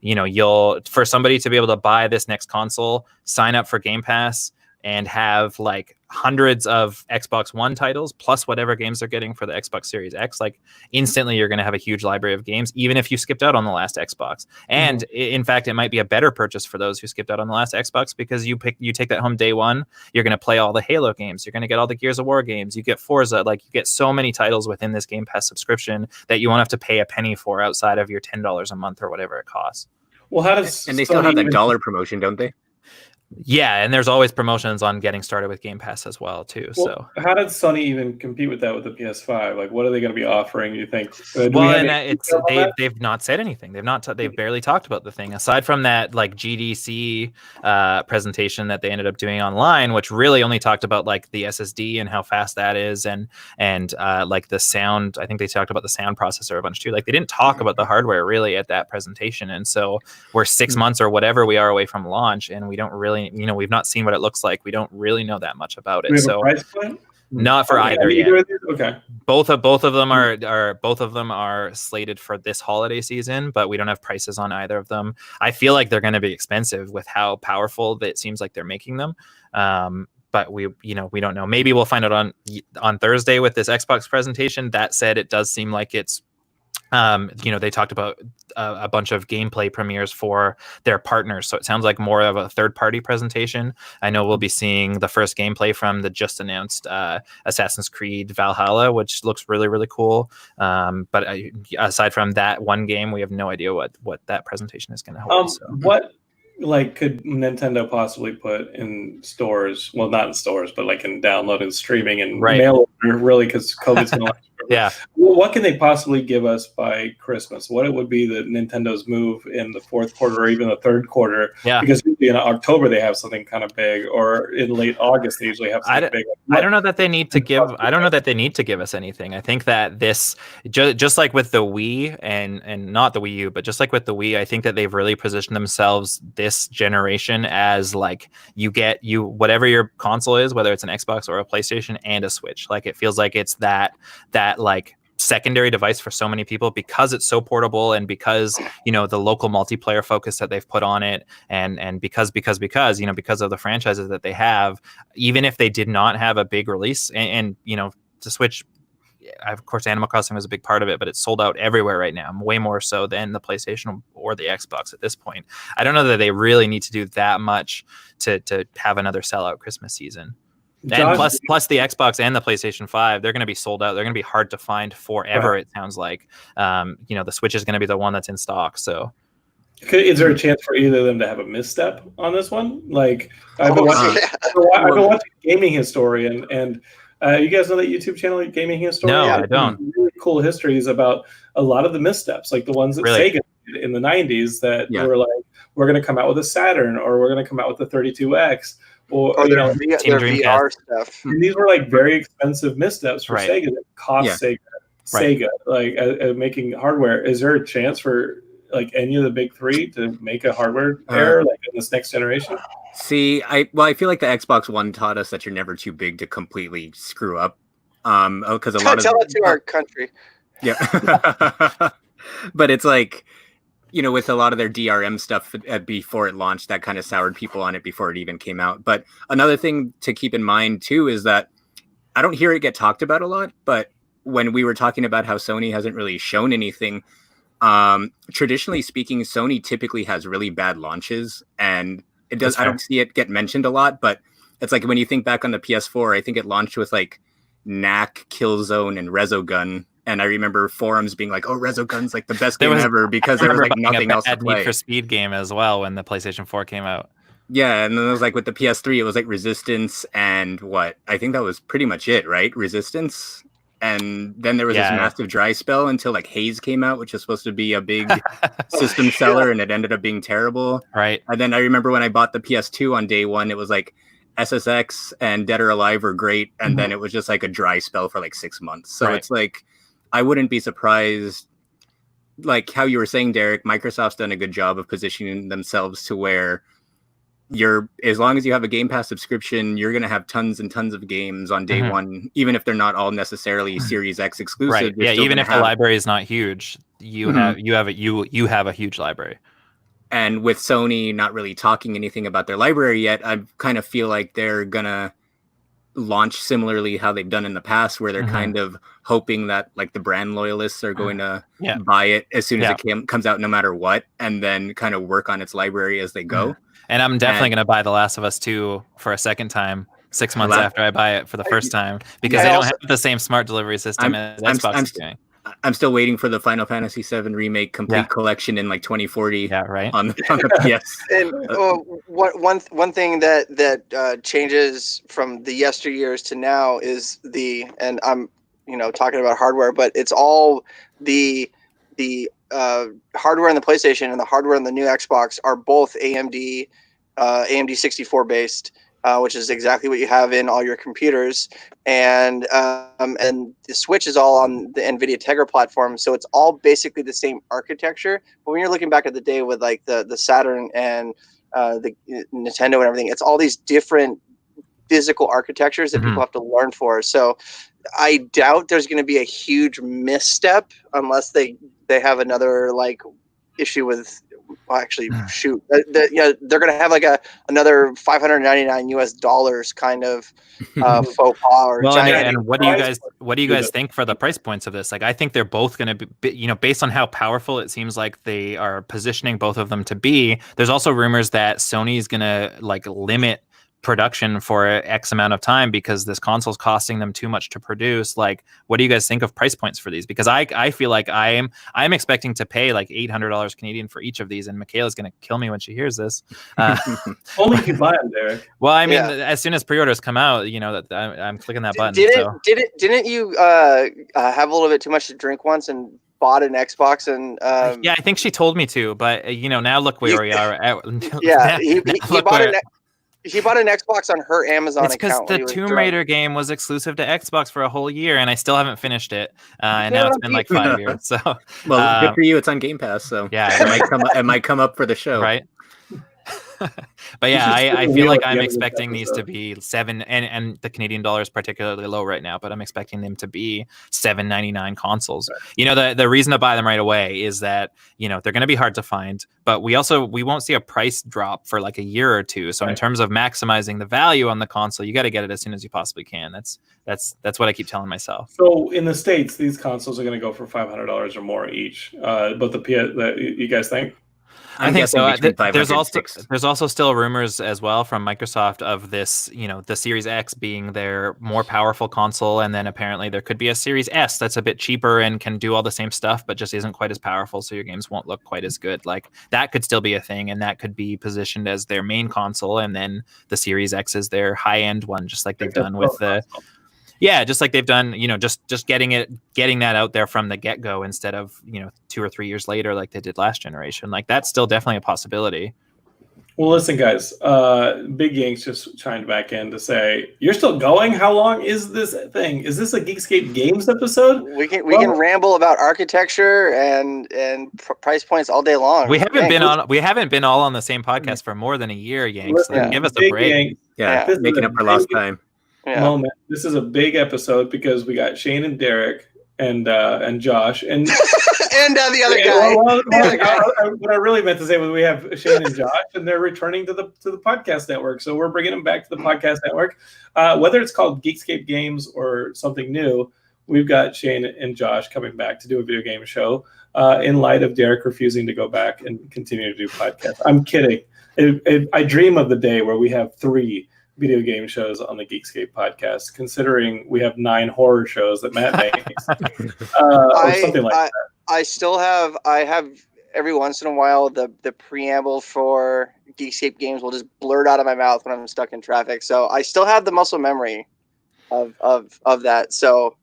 you'll, for somebody to be able to buy this next console, sign up for Game Pass and have like hundreds of Xbox One titles plus whatever games they're getting for the Xbox Series X, like instantly you're going to have a huge library of games, even if you skipped out on the last Xbox. And in fact, it might be a better purchase for those who skipped out on the last Xbox, because you take that home day one, you're going to play all the Halo games, you're going to get all the Gears of War games, you get Forza, you get so many titles within this Game Pass subscription that you won't have to pay a penny for outside of your $10 a month or whatever it costs. Well, how does and they still have that dollar promotion, don't they? Yeah, and there's always promotions on getting started with Game Pass as well, too. Well, so how did Sony even compete with that with the PS5? Like, what are they going to be offering, you think? They've not said anything. They've barely talked about the thing, aside from that GDC presentation that they ended up doing online, which really only talked about the SSD and how fast that is, and the sound. I think they talked about the sound processor a bunch too. They didn't talk about the hardware really at that presentation, and so we're 6 months or whatever we are away from launch, and we don't really. We've not seen what it looks like. We don't really know that much about it. So price point? Not for either yet. Okay. Both of them are slated for this holiday season, but we don't have prices on either of them. I feel like they're going to be expensive with how powerful it seems like they're making them. But we don't know. Maybe we'll find out on Thursday with this Xbox presentation. That said, it does seem like it's they talked about a bunch of gameplay premieres for their partners. So it sounds like more of a third-party presentation. I know we'll be seeing the first gameplay from the just announced Assassin's Creed Valhalla, which looks really, really cool. But aside from that one game, we have no idea what that presentation is going to hold. What could Nintendo possibly put in stores? Well, not in stores, but in download and streaming and mail order, really, because COVID's going on. Yeah. What can they possibly give us by Christmas? What it would be that Nintendo's move in the fourth quarter or even the third quarter? Yeah. Because usually in October they have something kind of big, or in late August they usually have something big. I don't know that they need to give. I don't know that they need to give us anything. I think that this, just like with the Wii and not the Wii U, but just like with the Wii, I think that they've really positioned themselves this generation as you get whatever your console is, whether it's an Xbox or a PlayStation and a Switch. It feels like it's that secondary device for so many people, because it's so portable, and because the local multiplayer focus that they've put on it, and because of the franchises that they have, even if they did not have a big release, and the Switch, of course Animal Crossing was a big part of it, but it's sold out everywhere right now, way more so than the PlayStation or the Xbox at this point. I don't know that they really need to do that much to have another sellout Christmas season. And plus the Xbox and the PlayStation 5, they're going to be sold out. They're going to be hard to find forever. Right. It sounds like, the Switch is going to be the one that's in stock. So, is there a chance for either of them to have a misstep on this one? I've been watching Gaming Historian, and you guys know that YouTube channel, Gaming Historian? No, I don't. Really cool histories about a lot of the missteps, like the ones that Sega did in the 90s that were we're going to come out with a Saturn, or we're going to come out with the 32X. Or their VR stuff. And these were very expensive missteps for Sega that cost Sega making hardware. Is there a chance for any of the big three to make a hardware error in this next generation? See, I feel like the Xbox One taught us that you're never too big to completely screw up. Because a lot tell it to our country. Yeah, but it's with a lot of their DRM stuff before it launched, that kind of soured people on it before it even came out. But another thing to keep in mind, too, is that I don't hear it get talked about a lot. But when we were talking about how Sony hasn't really shown anything, Traditionally speaking, Sony typically has really bad launches, and it does. That's fair. I don't see it get mentioned a lot, but it's like when you think back on the PS4, I think it launched with like Knack, Killzone, and Resogun. And I remember forums being like, "Oh, Resogun's like the best game ever," because there was like nothing else to play. Need for Speed game as well when the PlayStation 4 came out. Yeah, and then it was like with the PS3, it was like Resistance and what? I think that was pretty much it, right? Resistance. And then there was this massive dry spell until like Haze came out, which is supposed to be a big system seller, and it ended up being terrible. Right. And then I remember when I bought the PS2 on day one, it was like SSX and Dead or Alive were great, and then it was just like a dry spell for like 6 months. So it's like, I wouldn't be surprised, like how you were saying, Derek, Microsoft's done a good job of positioning themselves to where as long as you have a Game Pass subscription, you're going to have tons and tons of games on day one, even if they're not all necessarily Series X exclusive. Right. Yeah. Even if the library is not huge, you have a huge library. And with Sony not really talking anything about their library yet, I kind of feel like they're going to launch similarly how they've done in the past, where they're kind of hoping that like the brand loyalists are going to buy it as soon as it comes out, no matter what, and then kind of work on its library as they go. And I'm definitely going to buy The Last of Us 2 for a second time 6 months after I buy it for the first time, because they don't have the same smart delivery system as Xbox is doing. I'm still waiting for the Final Fantasy VII Remake complete collection in like 2040. Yeah, right. On the PS. And one thing that changes from the yesteryears to now is and I'm talking about hardware, but it's all the hardware in the PlayStation and the hardware in the new Xbox are both AMD 64 based, which is exactly what you have in all your computers, and the Switch is all on the NVIDIA Tegra platform, so it's all basically the same architecture. But when you're looking back at the day with like the Saturn and the Nintendo and everything, it's all these different physical architectures that people have to learn for. So I doubt there's going to be a huge misstep unless they have another like issue with. Well, actually, shoot, they're going to have like another $599 kind of faux pas. Or and what do you guys think for the price points of this? Like, I think they're both going to be, based on how powerful it seems like they are positioning both of them to be. There's also rumors that Sony is going to like limit production for X amount of time because this console's costing them too much to produce. Like, what do you guys think of price points for these? Because I feel like I'm expecting to pay like $800 Canadian for each of these, and Michaela's going to kill me when she hears this. Only if you buy them, Derek. Well, I mean, as soon as pre-orders come out, that I'm clicking that button. Didn't you have a little bit too much to drink once and bought an Xbox? And I think she told me to, but now look where we are. He bought an Xbox on her Amazon account. It's because the Tomb Raider game was exclusive to Xbox for a whole year, and I still haven't finished it. And now it's been like 5 years. So, well, good for you. It's on Game Pass, so it might come up for the show, right? But yeah, I feel like I'm expecting these to be $7, and the Canadian dollar is particularly low right now, but I'm expecting them to be $7.99 consoles. Right. The reason to buy them right away is that they're going to be hard to find, but we won't see a price drop for like a year or two. So in terms of maximizing the value on the console, you got to get it as soon as you possibly can. That's what I keep telling myself. So in the States, these consoles are going to go for $500 or more each. But you guys think? I think so. There's also still rumors as well from Microsoft of this, the Series X being their more powerful console, and then apparently there could be a Series S that's a bit cheaper and can do all the same stuff, but just isn't quite as powerful, so your games won't look quite as good. Like, that could still be a thing, and that could be positioned as their main console, and then the Series X is their high-end one, just like they've done with the. Yeah, just like they've done, just getting that out there from the get-go instead of, 2 or 3 years later like they did last generation. Like, that's still definitely a possibility. Well, listen, guys, Big Yanks just chimed back in to say, you're still going? How long is this thing? Is this a Geekscape Games episode? We can ramble about architecture and price points all day long. We haven't been all on the same podcast for more than a year, Yanks. Listen, give us a break. Yanks, making up for lost time. Moment. This is a big episode because we got Shane and Derek and Josh and and the other guy. What I really meant to say was we have Shane and Josh, and they're returning to the podcast network. So we're bringing them back to the podcast network. Whether it's called Geekscape Games or something new, we've got Shane and Josh coming back to do a video game show. in light of Derek refusing to go back and continue to do podcasts. I'm kidding. I dream of the day where we have 3 video game shows on the Geekscape podcast, considering we have 9 horror shows that Matt makes, or something like that. I have every once in a while the preamble for Geekscape Games will just blurt out of my mouth when I'm stuck in traffic. So I still have the muscle memory of that. So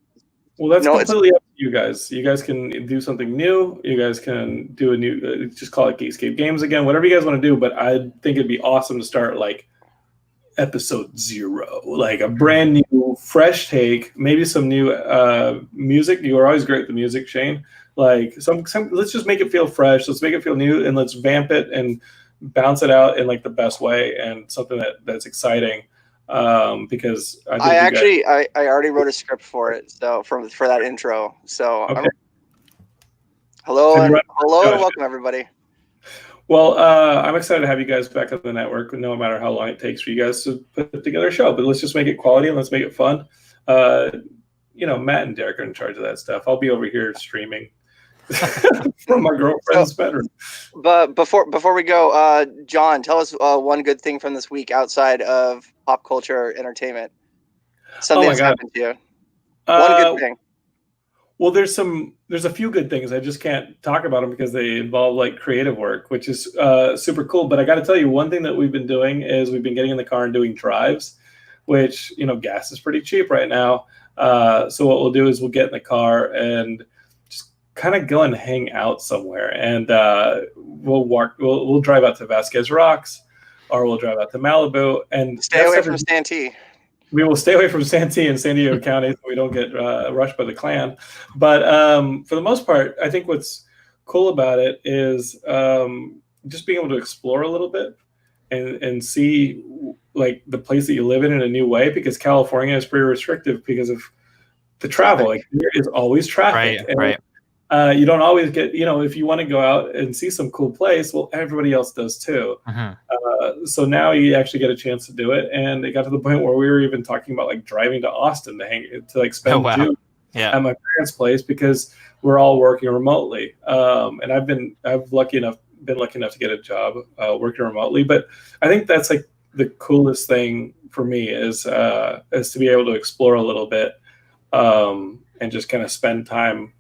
well, that's completely up to you guys. You guys can do something new. You guys can do a new, just call it Geekscape Games again, whatever you guys want to do. But I think it'd be awesome to start like episode 0, like a brand new, fresh take, maybe some new music. You are always great with the music, Shane. Like some let's just make it feel fresh. Let's make it feel new, and let's vamp it and bounce it out in like the best way and something that's exciting. Because I already wrote a script for it, so for that intro. So okay. Hello and welcome everybody. Well, I'm excited to have you guys back on the network, no matter how long it takes for you guys to put together a show. But let's just make it quality and let's make it fun. Matt and Derek are in charge of that stuff. I'll be over here streaming from my girlfriend's bedroom. But before we go, John, tell us one good thing from this week outside of pop culture entertainment. Something that's happened to you. One good thing. Well, there's a few good things. I just can't talk about them because they involve like creative work, which is super cool. But I got to tell you, one thing that we've been doing is we've been getting in the car and doing drives, which, gas is pretty cheap right now. So what we'll do is we'll get in the car and just kind of go and hang out somewhere. And we'll drive out to Vasquez Rocks, or we'll drive out to Malibu and stay away from Santee. We will stay away from Santee and San Diego County so we don't get rushed by the Klan. But for the most part, I think what's cool about it is just being able to explore a little bit and see like the place that you live in a new way, because California is pretty restrictive because of the travel. Like there is always traffic. Right. You don't always get, if you want to go out and see some cool place, well, everybody else does too. So now you actually get a chance to do it. And it got to the point where we were even talking about like driving to Austin to spend June at my parents' place, because we're all working remotely. And I've been lucky enough to get a job working remotely. But I think that's like the coolest thing for me is to be able to explore a little bit and just kind of spend time,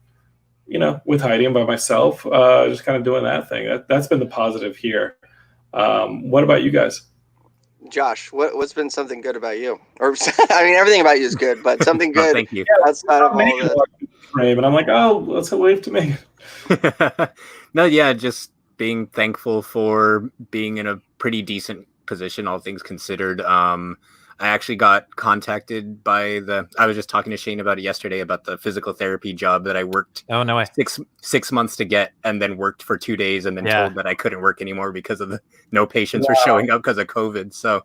with Heidi and by myself, just kind of doing that thing. That's been the positive here. What about you guys? Josh, what's been something good about you? Or I mean, everything about you is good, but something good. Thank you. Outside of all the frame, and I'm like, let's wave to me. No, yeah, just being thankful for being in a pretty decent position, all things considered. I actually got contacted by I was just talking to Shane about it yesterday, about the physical therapy job that I worked 6 months to get, and then worked for 2 days, and then told that I couldn't work anymore because of no patients were showing up because of COVID. So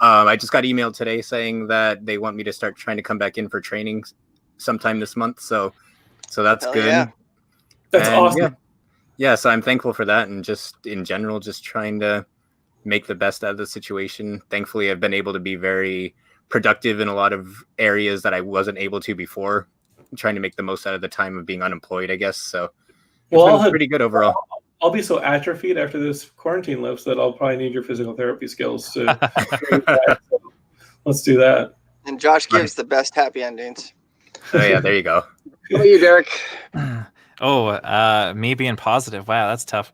I just got emailed today saying that they want me to start trying to come back in for training sometime this month. So that's good. Yeah. That's awesome. Yeah, so I'm thankful for that, and just in general, just trying to make the best out of the situation. Thankfully, I've been able to be very productive in a lot of areas that I wasn't able to before. I'm trying to make the most out of the time of being unemployed, I guess. So it's been pretty good overall. I'll be so atrophied after this quarantine lifts that I'll probably need your physical therapy skills to so let's do that. And Josh gives the best happy endings. Oh yeah, there you go. What about you, Derek? Me being positive. Wow, that's tough.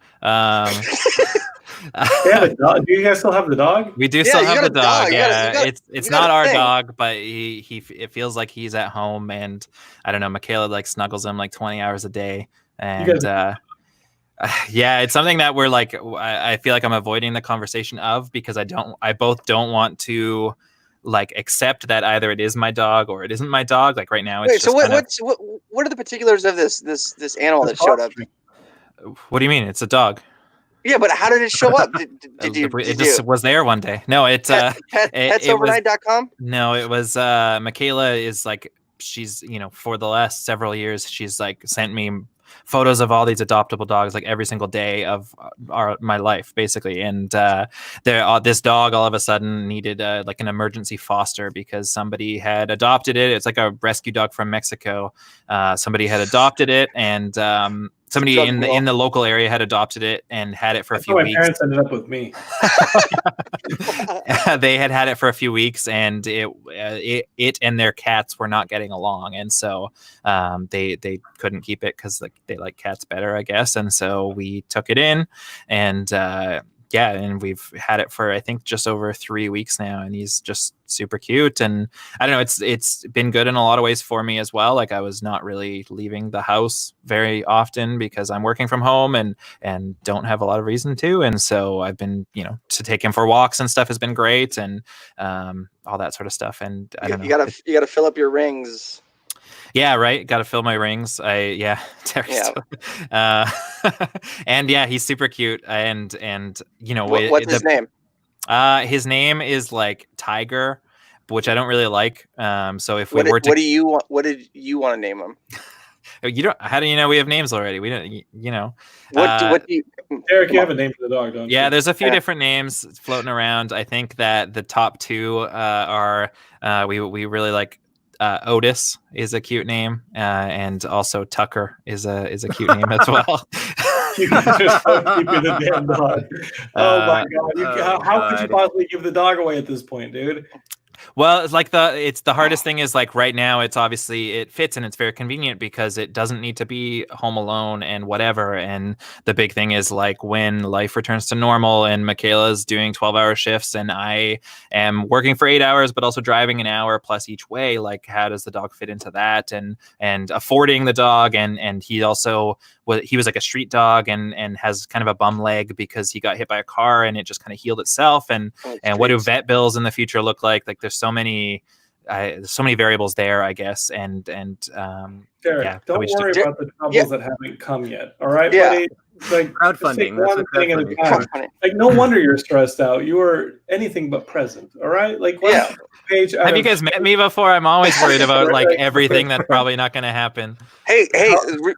Do you guys still have the dog? We do still have the dog. It's not our thing. dog, but it feels like he's at home, and I don't know. Michaela like snuggles him like 20 hours a day, and it's something that we're like. I feel like I'm avoiding the conversation of, because I both don't want to like accept that either it is my dog or it isn't my dog. Like right now, it's what are the particulars of this animal that showed up? What do you mean? It's a dog. Yeah, but how did it show up? It just was there one day. No, it's petsovernight.com. No, it was Michaela is like, she's, for the last several years, she's like sent me photos of all these adoptable dogs like every single day of my life, basically. And this dog all of a sudden needed like an emergency foster because somebody had adopted it. It's like a rescue dog from Mexico. Somebody had adopted it, and somebody Drug in mule. the local area had adopted it and had it for a few my weeks. parents ended up with me. They had it for a few weeks, and it and their cats were not getting along, and so they couldn't keep it because they like cats better, I guess. And so we took it in, and yeah, and we've had it for I think just over 3 weeks now, and he's just super cute. And I don't know, it's been good in a lot of ways for me as well. Like I was not really leaving the house very often because I'm working from home and don't have a lot of reason to. And so I've been, to take him for walks and stuff has been great, and all that sort of stuff. And I don't know. You gotta fill up your rings. Yeah, right. Got to fill my rings. Derek's and yeah, he's super cute. And what's his name? His name is like Tiger, which I don't really like. So if we what did you want to name him? You don't. How do you know we have names already? We don't. What do you? Derek, you have a name for the dog, don't you? Yeah, there's a few different names floating around. I think that the top two are we really like. Otis is a cute name, and also Tucker is a cute name as well. You can just keep it a damn dog. Oh my god! How could you possibly give the dog away at this point, dude? Well, it's like the hardest thing is like right now it fits and it's very convenient because it doesn't need to be home alone and whatever. And the big thing is like when life returns to normal and Michaela's doing 12-hour shifts and I am working for 8 hours, but also driving an hour plus each way. Like how does the dog fit into that? And affording the dog and he also he was like a street dog and has kind of a bum leg because he got hit by a car and it just kind of healed itself. And what do vet bills in the future look like? Like there's so many variables there, I guess. And Derek, yeah, don't worry about the troubles that haven't come yet. All right, buddy. Like crowdfunding. One thing at a time. Like no wonder you're stressed out. You are anything but present. All right, like page. Have you guys met me before? I'm always worried about like everything that's probably not going to happen. Hey!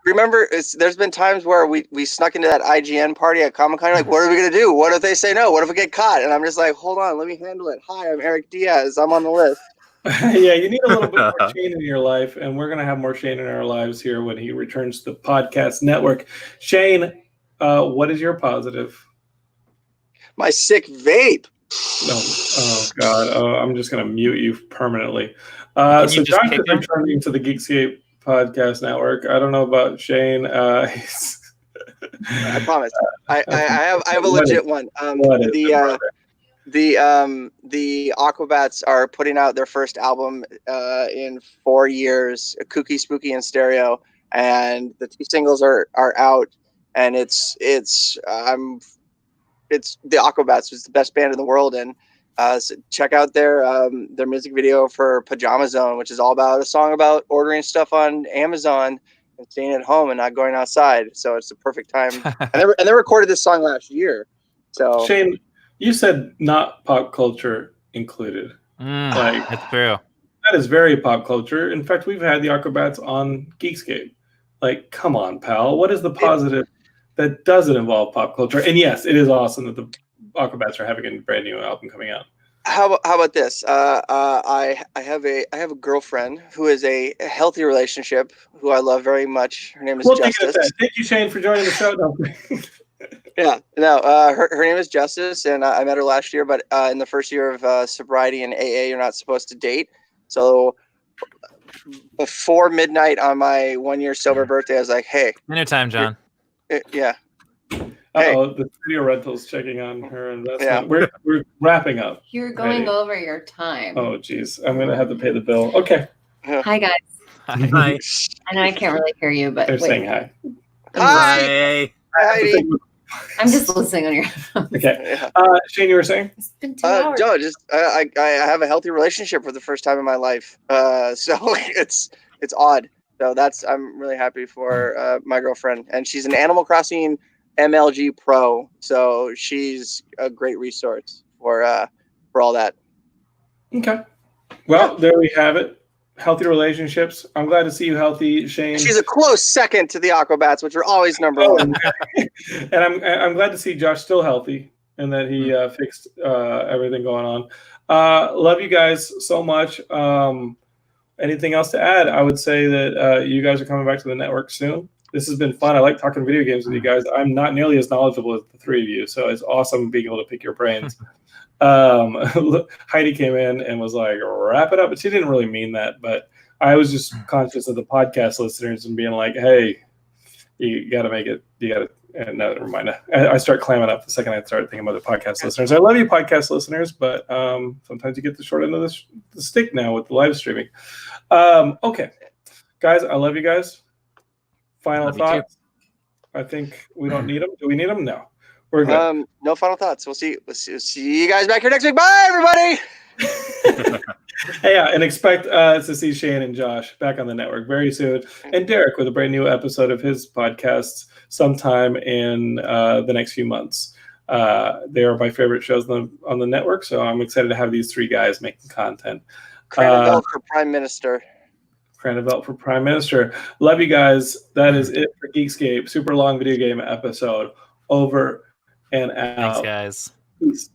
Remember, there's been times where we snuck into that IGN party at Comic-Con. Like, what are we gonna do? What if they say no? What if we get caught? And I'm just like, hold on, let me handle it. Hi, I'm Eric Diaz. I'm on the list. Yeah, you need a little bit more Shane in your life, and we're gonna have more Shane in our lives here when he returns to the podcast network. Shane, what is your positive? My sick vape. No, oh god, I'm just gonna mute you permanently. So Josh is returning to the Geekscape podcast network. I don't know about Shane. I promise. I have a legit one. The Aquabats are putting out their first album in 4 years, Kooky, Spooky, and Stereo, and the 2 singles are out, and it's the Aquabats was the best band in the world, and so check out their music video for Pajama Zone, which is all about a song about ordering stuff on Amazon and staying at home and not going outside. So it's the perfect time. and they recorded this song last year. So Shane, you said not pop culture included. Like that's true. That is very pop culture. In fact, we've had the Aquabats on Geekscape. Like, come on, pal. What is the positive that doesn't involve pop culture? And yes, it is awesome that the Aquabats are having a brand new album coming out. How about this? I have a girlfriend who is a healthy relationship who I love very much. Her name is Justice. Thank you, Shane, for joining the show. Her name is Justice, and I met her last year. But in the first year of sobriety and AA, you're not supposed to date. So before midnight on my 1 year sober birthday, I was like, "Hey, dinner time, John." Yeah. The studio rental's checking on her, and that's we're wrapping up. You're going over your time. Oh, geez, I'm gonna have to pay the bill. Okay. Hi, guys. Hi. I know I can't really hear you, but they're saying hi. Hi. Hi. I'm just listening on your phone. Okay. Shane, you were saying? It's been 2 hours. No, just I have a healthy relationship for the first time in my life. So it's odd. So I'm really happy for my girlfriend, and she's an Animal Crossing MLG Pro. So she's a great resource for all that. Okay. Well, there we have it. Healthy relationships. I'm glad to see you healthy, Shane. She's a close second to the Aquabats, which are always number one. And I'm glad to see Josh still healthy and that he fixed everything going on. Love you guys so much. Anything else to add? I would say that you guys are coming back to the network soon. This has been fun. I like talking video games with you guys. I'm not nearly as knowledgeable as the three of you, so it's awesome being able to pick your brains. Heidi came in and was like, wrap it up. But she didn't really mean that. But I was just conscious of the podcast listeners and being like, hey, you got to make it. You got to. No, never mind. I start clamming up the second I start thinking about the podcast listeners. I love you, podcast listeners, but sometimes you get the short end of the stick now with the live streaming. Okay, guys, I love you guys. Final thoughts? I think we don't need them. Do we need them? No. We're good. No final thoughts. We'll see you guys back here next week. Bye, everybody. Hey, yeah, and expect to see Shane and Josh back on the network very soon, and Derek with a brand new episode of his podcast sometime in the next few months. They are my favorite shows on the network, so I'm excited to have these three guys making content. Kraneveldt for Prime Minister. Kraneveldt for Prime Minister. Love you guys. That is it for Geekscape. Super long video game episode. Over and out. Thanks, guys. Peace.